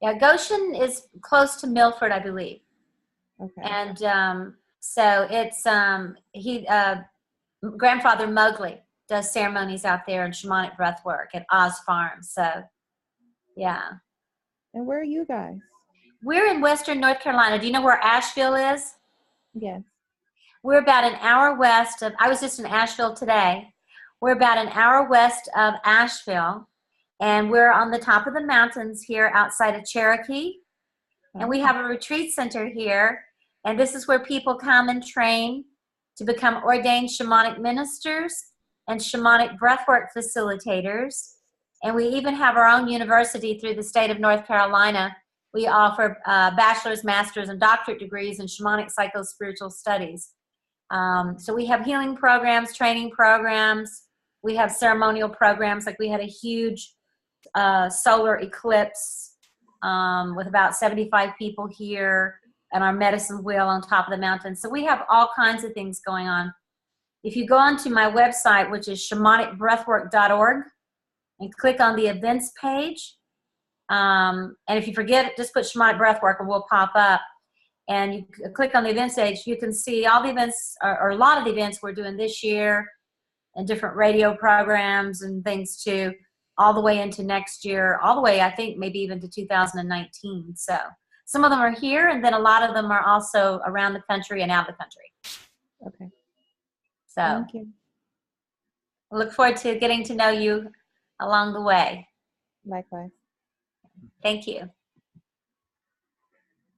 Yeah, Goshen is close to Milford, I believe. Okay. And so it's Grandfather Mowgli does ceremonies out there and shamanic breath work at Oz Farm. So, yeah. And where are you guys? We're in Western North Carolina. Do you know where Asheville is? Yes. We're about an hour west of, I was just in Asheville today. We're about an hour west of Asheville, and we're on the top of the mountains here outside of Cherokee. And we have a retreat center here, and this is where people come and train to become ordained shamanic ministers and shamanic breathwork facilitators. And we even have our own university through the state of North Carolina. We offer bachelor's, master's, and doctorate degrees in shamanic psychospiritual studies. So we have healing programs, training programs. We have ceremonial programs, like we had a huge solar eclipse with about 75 people here, and our medicine wheel on top of the mountain. So we have all kinds of things going on. If you go onto my website, which is shamanicbreathwork.org, and click on the events page, and if you forget it, just put shamanic breathwork and we'll pop up. And you click on the events page, you can see all the events, or a lot of the events we're doing this year, and different radio programs and things too, all the way into next year, all the way, I think, maybe even to 2019. So some of them are here, and then a lot of them are also around the country and out of the country. Okay. So Thank you. I look forward to getting to know you along the way. Likewise. Thank you.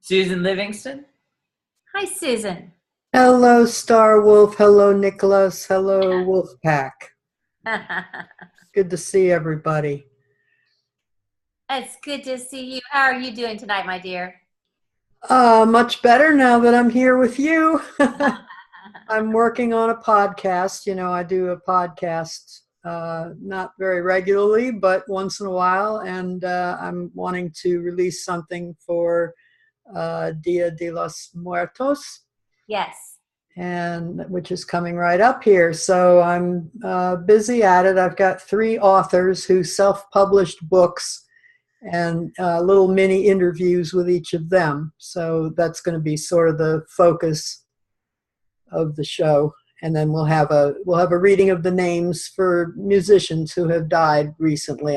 Susan Livingston. Hi, Susan. Hello, Star Wolf. Hello, Nicholas. Hello, Wolfpack. Good to see everybody. It's good to see you. How are you doing tonight, my dear? Much better now that I'm here with you. I'm working on a podcast. You know, I do a podcast not very regularly, but once in a while, and I'm wanting to release something for Dia de los Muertos. Yes. And which is coming right up here. So I'm busy at it. I've got 3 authors who self-published books and little mini interviews with each of them. So that's going to be sort of the focus of the show. And then we'll have a reading of the names for musicians who have died recently.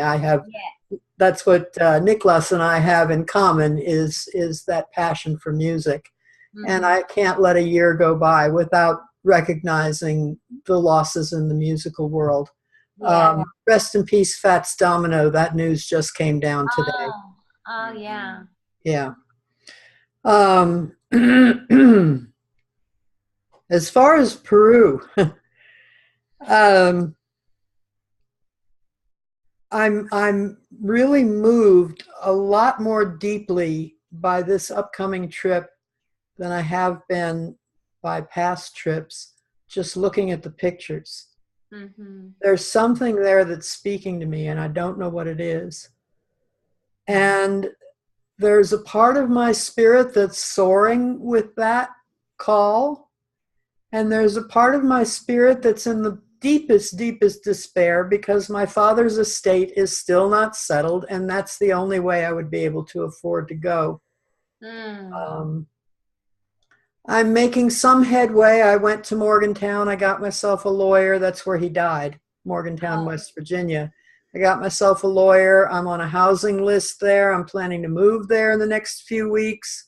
That's what Nicholas and I have in common is that passion for music. Mm-hmm. And I can't let a year go by without recognizing the losses in the musical world. Yeah. Rest in peace, Fats Domino. That news just came down today. Oh yeah. Yeah. As far as Peru, I'm really moved a lot more deeply by this upcoming trip than I have been by past trips, just looking at the pictures. Mm-hmm. There's something there that's speaking to me, and I don't know what it is. And there's a part of my spirit that's soaring with that call, and there's a part of my spirit that's in the deepest despair because my father's estate is still not settled, and that's the only way I would be able to afford to go. I'm making some headway. I went to Morgantown. I got myself a lawyer. That's where he died, Morgantown, West Virginia. I got myself a lawyer. I'm on a housing list there. I'm planning to move there in the next few weeks.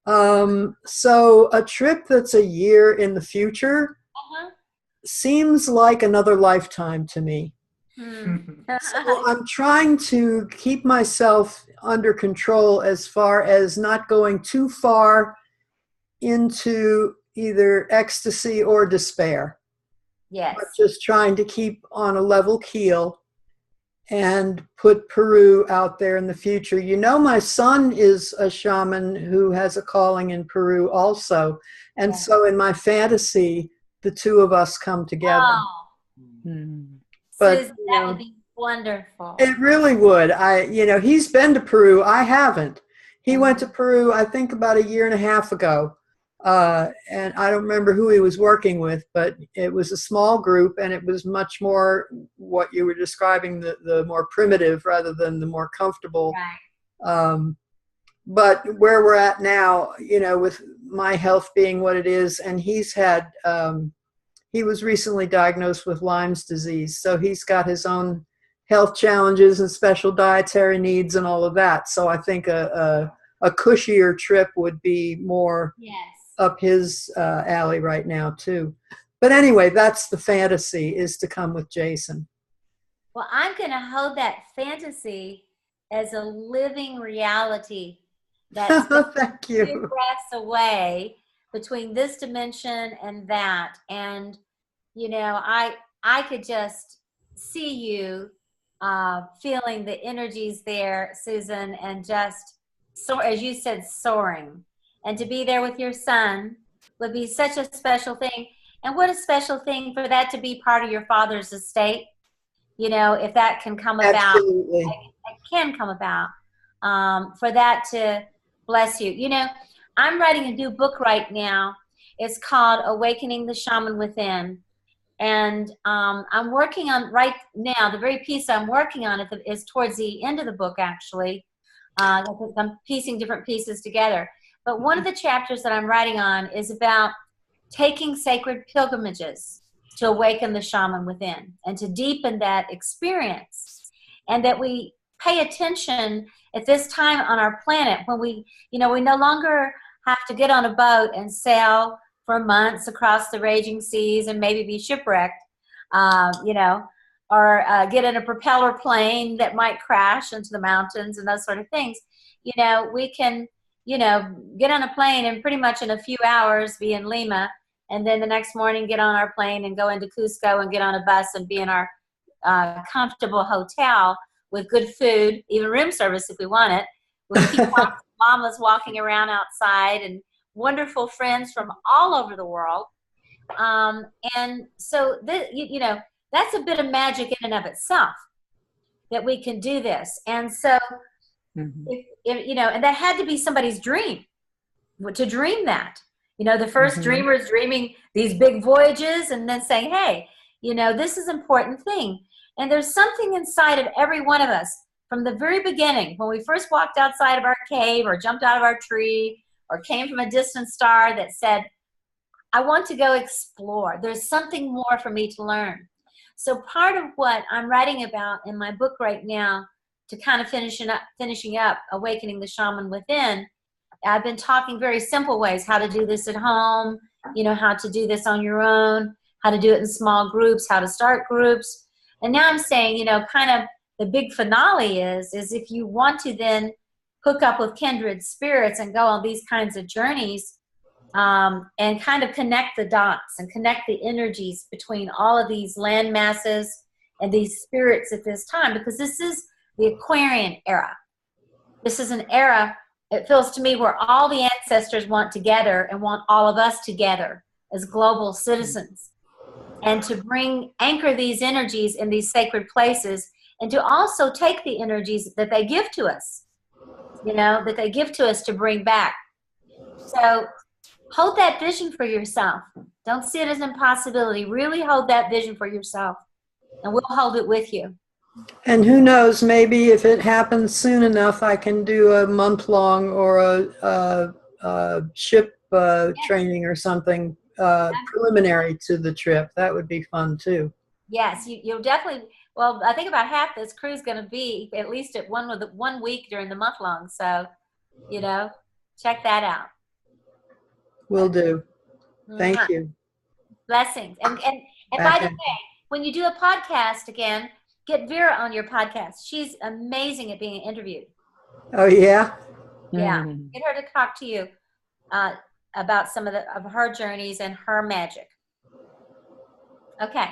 So a trip that's a year in the future seems like another lifetime to me. So I'm trying to keep myself under control as far as not going too far into either ecstasy or despair. Yes. But just trying to keep on a level keel and put Peru out there in the future. You know, my son is a shaman who has a calling in Peru also. And so in my fantasy, the two of us come together. Oh. But Susan, that would be wonderful. it really would. He's been to Peru. I haven't. He went to Peru, I think, about a year and a half ago. And I don't remember who he was working with, but it was a small group, and it was much more what you were describing, the more primitive rather than the more comfortable. Right. But where we're at now, with my health being what it is, and he's had, he was recently diagnosed with Lyme's disease, so he's got his own health challenges and special dietary needs and all of that. So I think a cushier trip would be more up his alley right now too. But anyway, that's the fantasy, is to come with Jason. Well, I'm going to hold that fantasy as a living reality that's Thank you. 2 breaths away between this dimension and that. And, I could just see you feeling the energies there, Susan, and just, so as you said, soaring. And to be there with your son would be such a special thing. And what a special thing for that to be part of your father's estate. If that can come about, Absolutely. it can come about, for that to bless you. I'm writing a new book right now. It's called Awakening the Shaman Within. And I'm working on, right now, the very piece I'm working on is towards the end of the book, actually. I'm piecing different pieces together. But one of the chapters that I'm writing on is about taking sacred pilgrimages to awaken the shaman within and to deepen that experience. And that we pay attention at this time on our planet when we no longer have to get on a boat and sail for months across the raging seas and maybe be shipwrecked, or get in a propeller plane that might crash into the mountains and those sort of things. We can, get on a plane and pretty much in a few hours be in Lima, and then the next morning get on our plane and go into Cusco and get on a bus and be in our comfortable hotel with good food, even room service if we want it, with mamas walking around outside and wonderful friends from all over the world. And so, that's a bit of magic in and of itself, that we can do this. And so, and that had to be somebody's dream, to dream that. The first dreamers dreaming these big voyages and then saying, hey, this is an important thing. And there's something inside of every one of us from the very beginning, when we first walked outside of our cave or jumped out of our tree or came from a distant star, that said, I want to go explore. There's something more for me to learn. So part of what I'm writing about in my book right now, to kind of finishing up Awakening the Shaman Within, I've been talking very simple ways, how to do this at home, how to do this on your own, how to do it in small groups, how to start groups. And now I'm saying, kind of the big finale is if you want to then hook up with kindred spirits and go on these kinds of journeys, and kind of connect the dots and connect the energies between all of these land masses and these spirits at this time, because this is the Aquarian era. This is an era, it feels to me, where all the ancestors want together and want all of us together as global citizens, and to anchor these energies in these sacred places, and to also take the energies that they give to us, that they give to us to bring back. So hold that vision for yourself. Don't see it as an impossibility. Really hold that vision for yourself, and we'll hold it with you. And who knows, maybe if it happens soon enough, I can do a month-long or a ship training or something preliminary to the trip. That would be fun too. Yes, you'll definitely. Well, I think about half this crew is going to be at least at 1 week during the month long. So, check that out. Will do. Thank Mwah. you. Blessings. And by the way, when you do a podcast again, get Vera on your podcast. She's amazing at being interviewed. Oh yeah. Yeah, get her to talk to you about some of her journeys and her magic. Okay.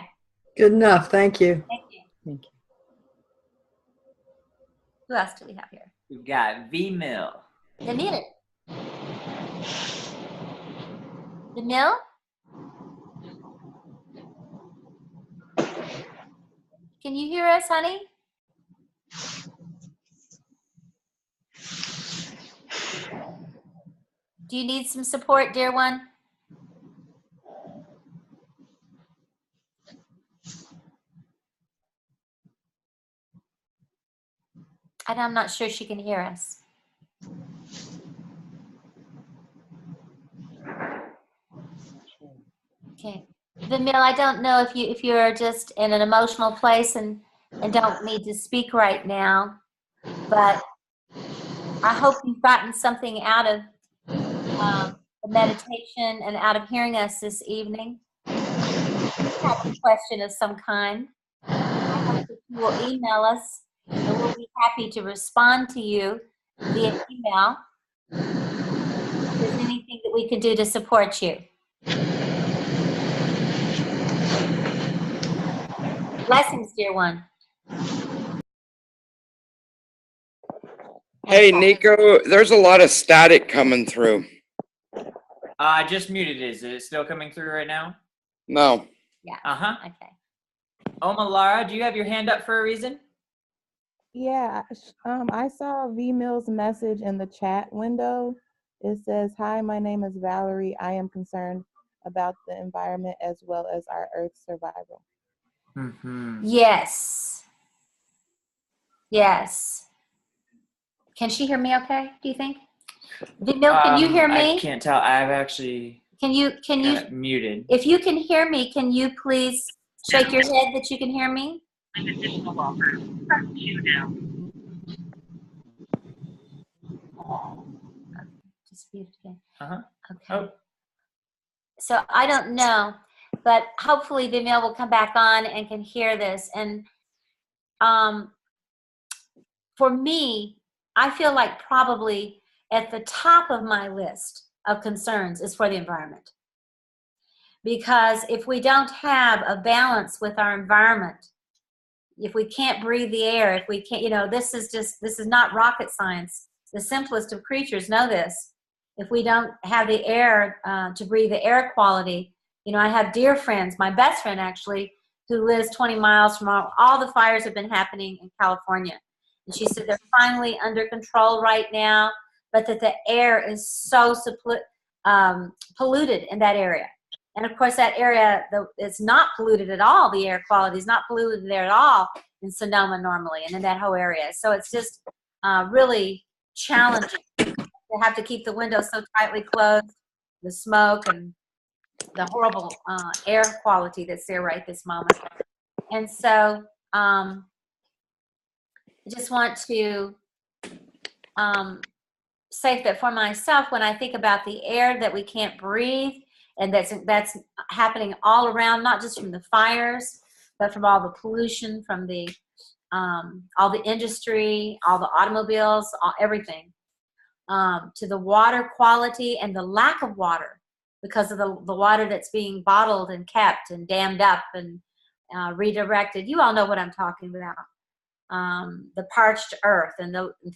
Good enough. Thank you. Thank you. Thank you. Who else do we have here? We've got V Mill. The Mill. The Mill? Can you hear us, honey? Do you need some support, dear one? And I'm not sure she can hear us. Okay. The Mill, I don't know if you're just in an emotional place and don't need to speak right now, but I hope you've gotten something out of the meditation and out of hearing us this evening. Have a question of some kind. I hope that you will email us, and we'll be happy to respond to you via email if there's anything that we can do to support you. Blessings, dear one. Hey, Nico, there's a lot of static coming through. I just muted it. Is it still coming through right now? No. Yeah. Uh-huh. Okay. Oma Lara, do you have your hand up for a reason? Yeah, I saw V Mill's message in the chat window. It says, "Hi, my name is Valerie. I am concerned about the environment as well as our Earth's survival." Mm-hmm. Yes. Yes. Can she hear me okay, do you think? Mill, can you hear me? I can't tell. I've actually Can you muted. if you can hear me, can you please shake your head that you can hear me? Just mute again. Uh-huh. Okay. Oh. So I don't know, but hopefully Vimeo will come back on and can hear this. And for me, I feel like probably at the top of my list of concerns is for the environment. Because if we don't have a balance with our environment, if we can't breathe the air, if we can't, this is not rocket science. The simplest of creatures know this. If we don't have the air to breathe, the air quality, I have dear friends, my best friend actually, who lives 20 miles from all the fires have been happening in California. And she said they're finally under control right now, but that the air is so polluted in that area. And of course, that area is not polluted at all. The air quality is not polluted there at all in Sonoma normally and in that whole area. So it's just really challenging to have to keep the windows so tightly closed, the smoke and the horrible air quality that's there right this moment. And so I just want to say that for myself, when I think about the air that we can't breathe, and that's happening all around, not just from the fires, but from all the pollution, from the all the industry, all the automobiles, everything, to the water quality and the lack of water because of the water that's being bottled and kept and dammed up and redirected. You all know what I'm talking about. The parched earth,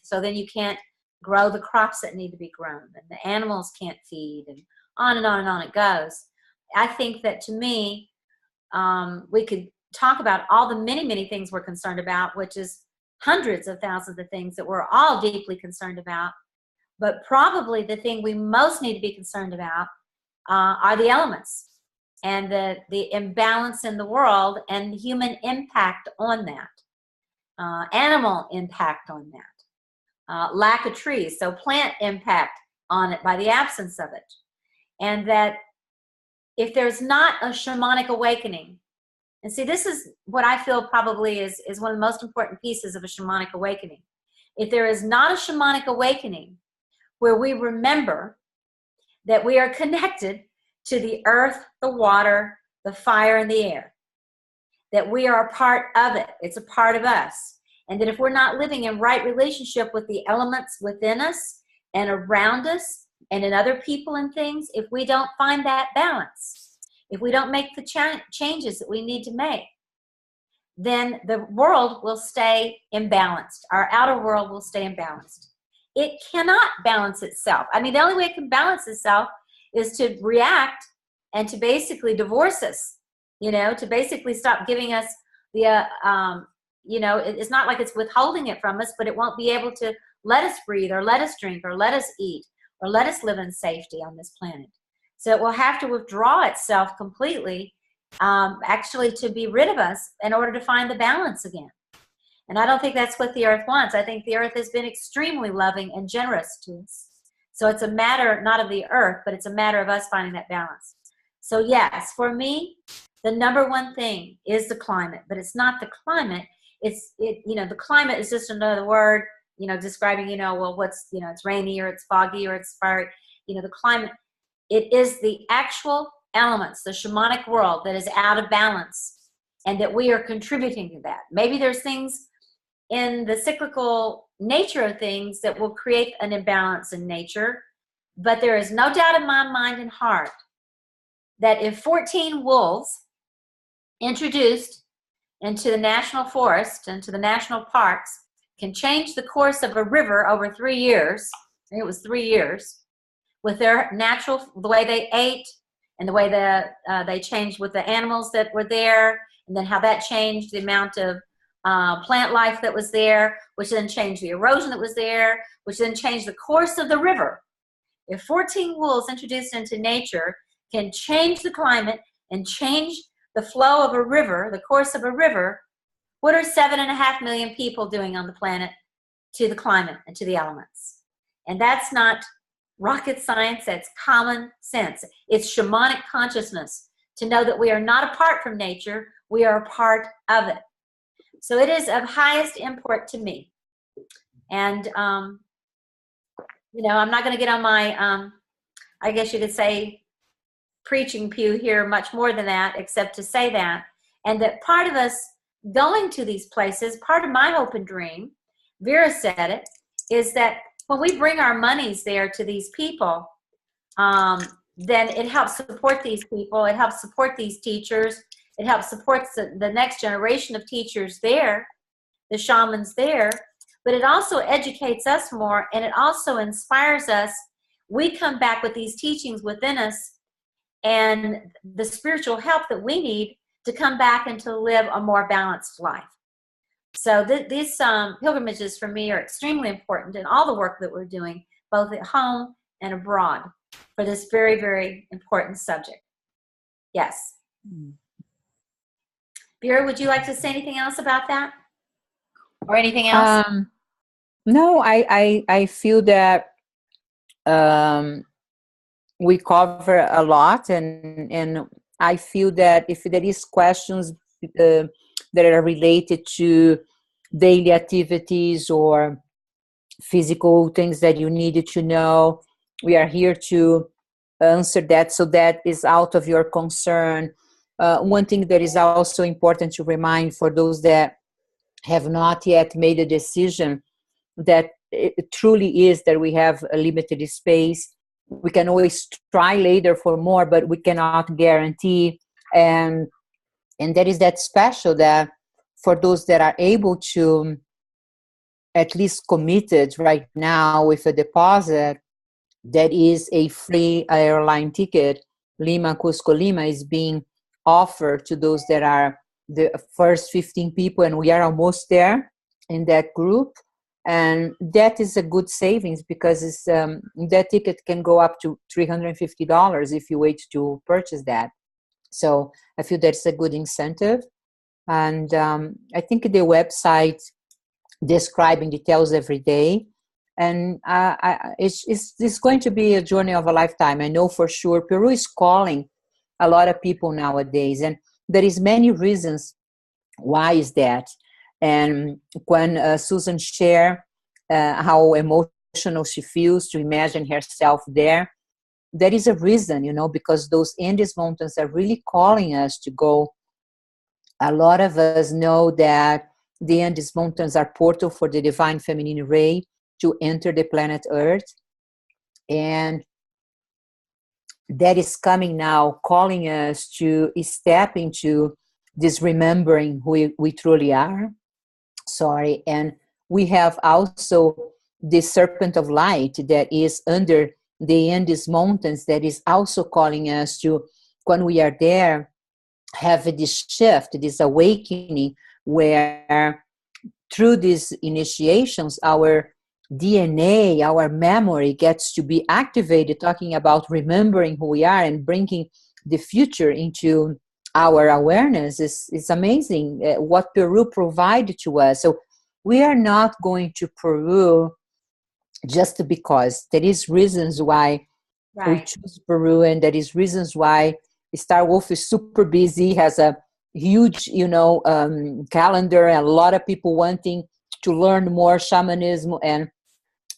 so then you can't grow the crops that need to be grown, and the animals can't feed, and on and on and on it goes. I think that to me, we could talk about all the many, many things we're concerned about, which is hundreds of thousands of things that we're all deeply concerned about. But probably the thing we most need to be concerned about are the elements and the imbalance in the world and human impact on that, animal impact on that, lack of trees, so plant impact on it by the absence of it. And that if there's not a shamanic awakening, and see, this is what I feel probably is one of the most important pieces of a shamanic awakening. If there is not a shamanic awakening where we remember that we are connected to the earth, the water, the fire, and the air, that we are a part of it, it's a part of us, and that if we're not living in right relationship with the elements within us and around us and in other people and things, if we don't find that balance, if we don't make the changes that we need to make, then the world will stay imbalanced. Our outer world will stay imbalanced. It cannot balance itself. I mean, the only way it can balance itself is to react and to basically divorce us, you know, to basically stop giving us the, you know, it's not like it's withholding it from us, but it won't be able to let us breathe or let us drink or let us eat or let us live in safety on this planet. So it will have to withdraw itself completely, actually, to be rid of us in order to find the balance again. And I don't think that's what the earth wants. I think the earth has been extremely loving and generous to us. So it's a matter not of the earth, but it's a matter of us finding that balance. So yes, for me, the number one thing is the climate, but it's not the climate. You know, the climate is just another word, you know, describing, you know, well, what's, you know, it's rainy or it's foggy or it's fiery. You know, the climate, it is the actual elements, the shamanic world that is out of balance and that we are contributing to that. Maybe there's things in the cyclical nature of things that will create an imbalance in nature, but there is no doubt in my mind and heart that if 14 wolves introduced into the national forest, into the national parks, can change the course of a river over 3 years, I think it was 3 years, with their natural, the way they ate and the way they changed with the animals that were there, and then how that changed the amount of plant life that was there, which then changed the erosion that was there, which then changed the course of the river. If 14 wolves introduced into nature can change the climate and change the flow of a river, the course of a river, what are 7.5 million people doing on the planet to the climate and to the elements? And that's not rocket science, that's common sense. It's shamanic consciousness to know that we are not apart from nature, we are a part of it. So it is of highest import to me. And, you know, I'm not going to get on my, I guess you could say, preaching pew here much more than that, except to say that. And that part of us going to these places, part of my hope and dream, Vera said it, is that when we bring our monies there to these people, then it helps support these people, it helps support these teachers, it helps support the next generation of teachers there, the shamans there, but it also educates us more and it also inspires us. We come back with these teachings within us and the spiritual help that we need to come back and to live a more balanced life. So these pilgrimages for me are extremely important in all the work that we're doing, both at home and abroad, for this very, very important subject. Yes. Vera, would you like to say anything else about that? Or anything else? No, I feel that we cover a lot, and I feel that if there is questions that are related to daily activities or physical things that you needed to know, we are here to answer that, so that is out of your concern. One thing that is also important to remind for those that have not yet made a decision, that it truly is that we have a limited space. We can always try later for more, but we cannot guarantee. And there is that special that for those that are able to, at least committed right now with a deposit, that is a free airline ticket. Lima, Cusco, Lima is being offered to those that are the first 15 people, and we are almost there in that group. And that is a good savings, because it's, that ticket can go up to $350 if you wait to purchase that. So I feel that's a good incentive. And I think the website describing details every day. And it's going to be a journey of a lifetime. I know for sure Peru is calling a lot of people nowadays, and there is many reasons why is that. And when Susan shared how emotional she feels to imagine herself there is a reason, because those Andes mountains are really calling us to go. A lot of us know that the Andes mountains are portal for the divine feminine ray to enter the planet Earth. And that is coming now, calling us to step into this remembering who we truly are. And we have also the serpent of light that is under the Andes mountains that is also calling us to, when we are there, have this shift, this awakening, where through these initiations, our DNA, our memory gets to be activated, talking about remembering who we are and bringing the future into our awareness. Is amazing what Peru provided to us. So we are not going to Peru just because. There is reasons why we choose Peru, and there is reasons why Star Wolf is super busy, has a huge, calendar, and a lot of people wanting to learn more shamanism and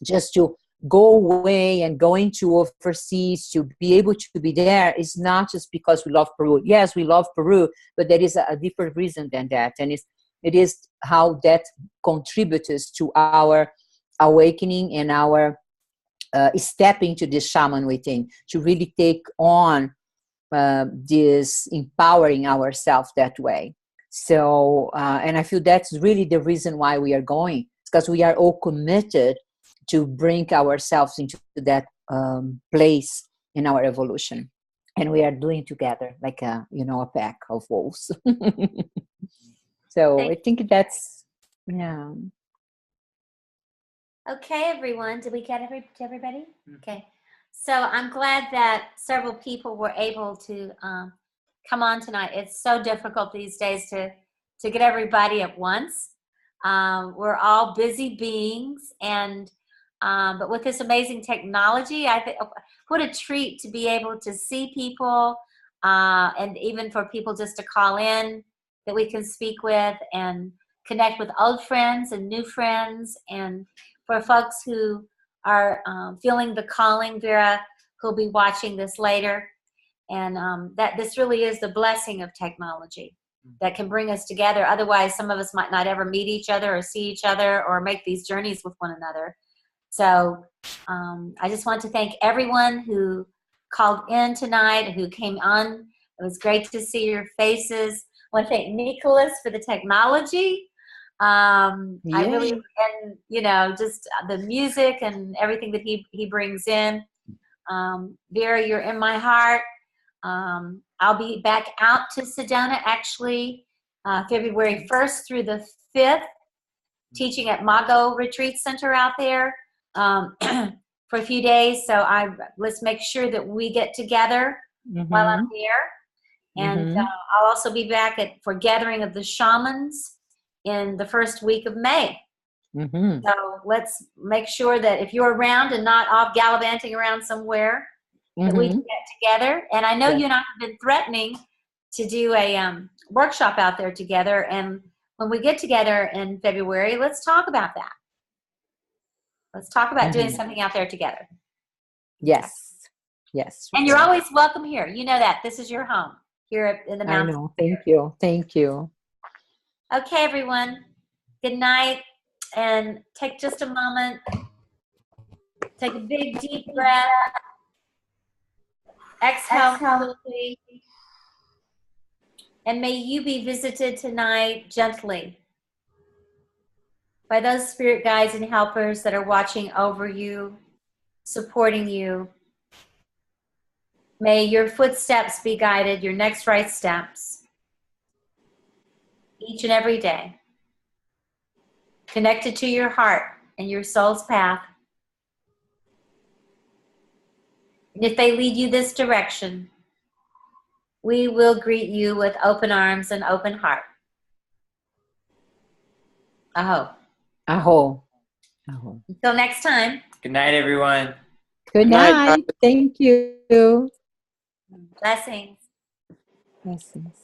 just to go away and going to overseas to be able to be there is not just because we love Peru. Yes, we love Peru, but there is a deeper reason than that. And it is how that contributes to our awakening and our stepping to this shaman within, to really take on this empowering ourselves that way. So, and I feel that's really the reason why we are going, because we are all committed to bring ourselves into that place in our evolution. And we are doing together like a pack of wolves. So I think that's, yeah. Okay, everyone. Did we get everybody? Okay. So I'm glad that several people were able to come on tonight. It's so difficult these days to get everybody at once. We're all busy beings, and but with this amazing technology, I think what a treat to be able to see people, and even for people just to call in that we can speak with and connect with old friends and new friends, and for folks who are feeling the calling, Vera, who'll be watching this later, and that this really is the blessing of technology that can bring us together. Otherwise, some of us might not ever meet each other or see each other or make these journeys with one another. So I just want to thank everyone who called in tonight, who came on. It was great to see your faces. I want to thank Nicholas for the technology. I really, and just the music and everything that he brings in. Vera, you're in my heart. I'll be back out to Sedona actually February 1st through the 5th, teaching at Mago Retreat Center out there for a few days. So let's make sure that we get together while I'm here. And I'll also be back for Gathering of the Shamans in the first week of May. So let's make sure that if you're around and not off gallivanting around somewhere, that we can get together. And I know you and I have been threatening to do a workshop out there together. And when we get together in February, let's talk about that. Let's talk about doing something out there together. Yes. And you're always welcome here. You know that. This is your home here in the mountains. I know. Thank you. Okay, everyone. Good night. And take just a moment. Take a big, deep breath. Exhale slowly. And may you be visited tonight gently by those spirit guides and helpers that are watching over you, supporting you. May your footsteps be guided, your next right steps, each and every day, connected to your heart and your soul's path. And if they lead you this direction, we will greet you with open arms and open heart. Aho. Aho. Oh. Until next time. Good night, everyone. Good night, night. Thank you. Blessings. Blessings.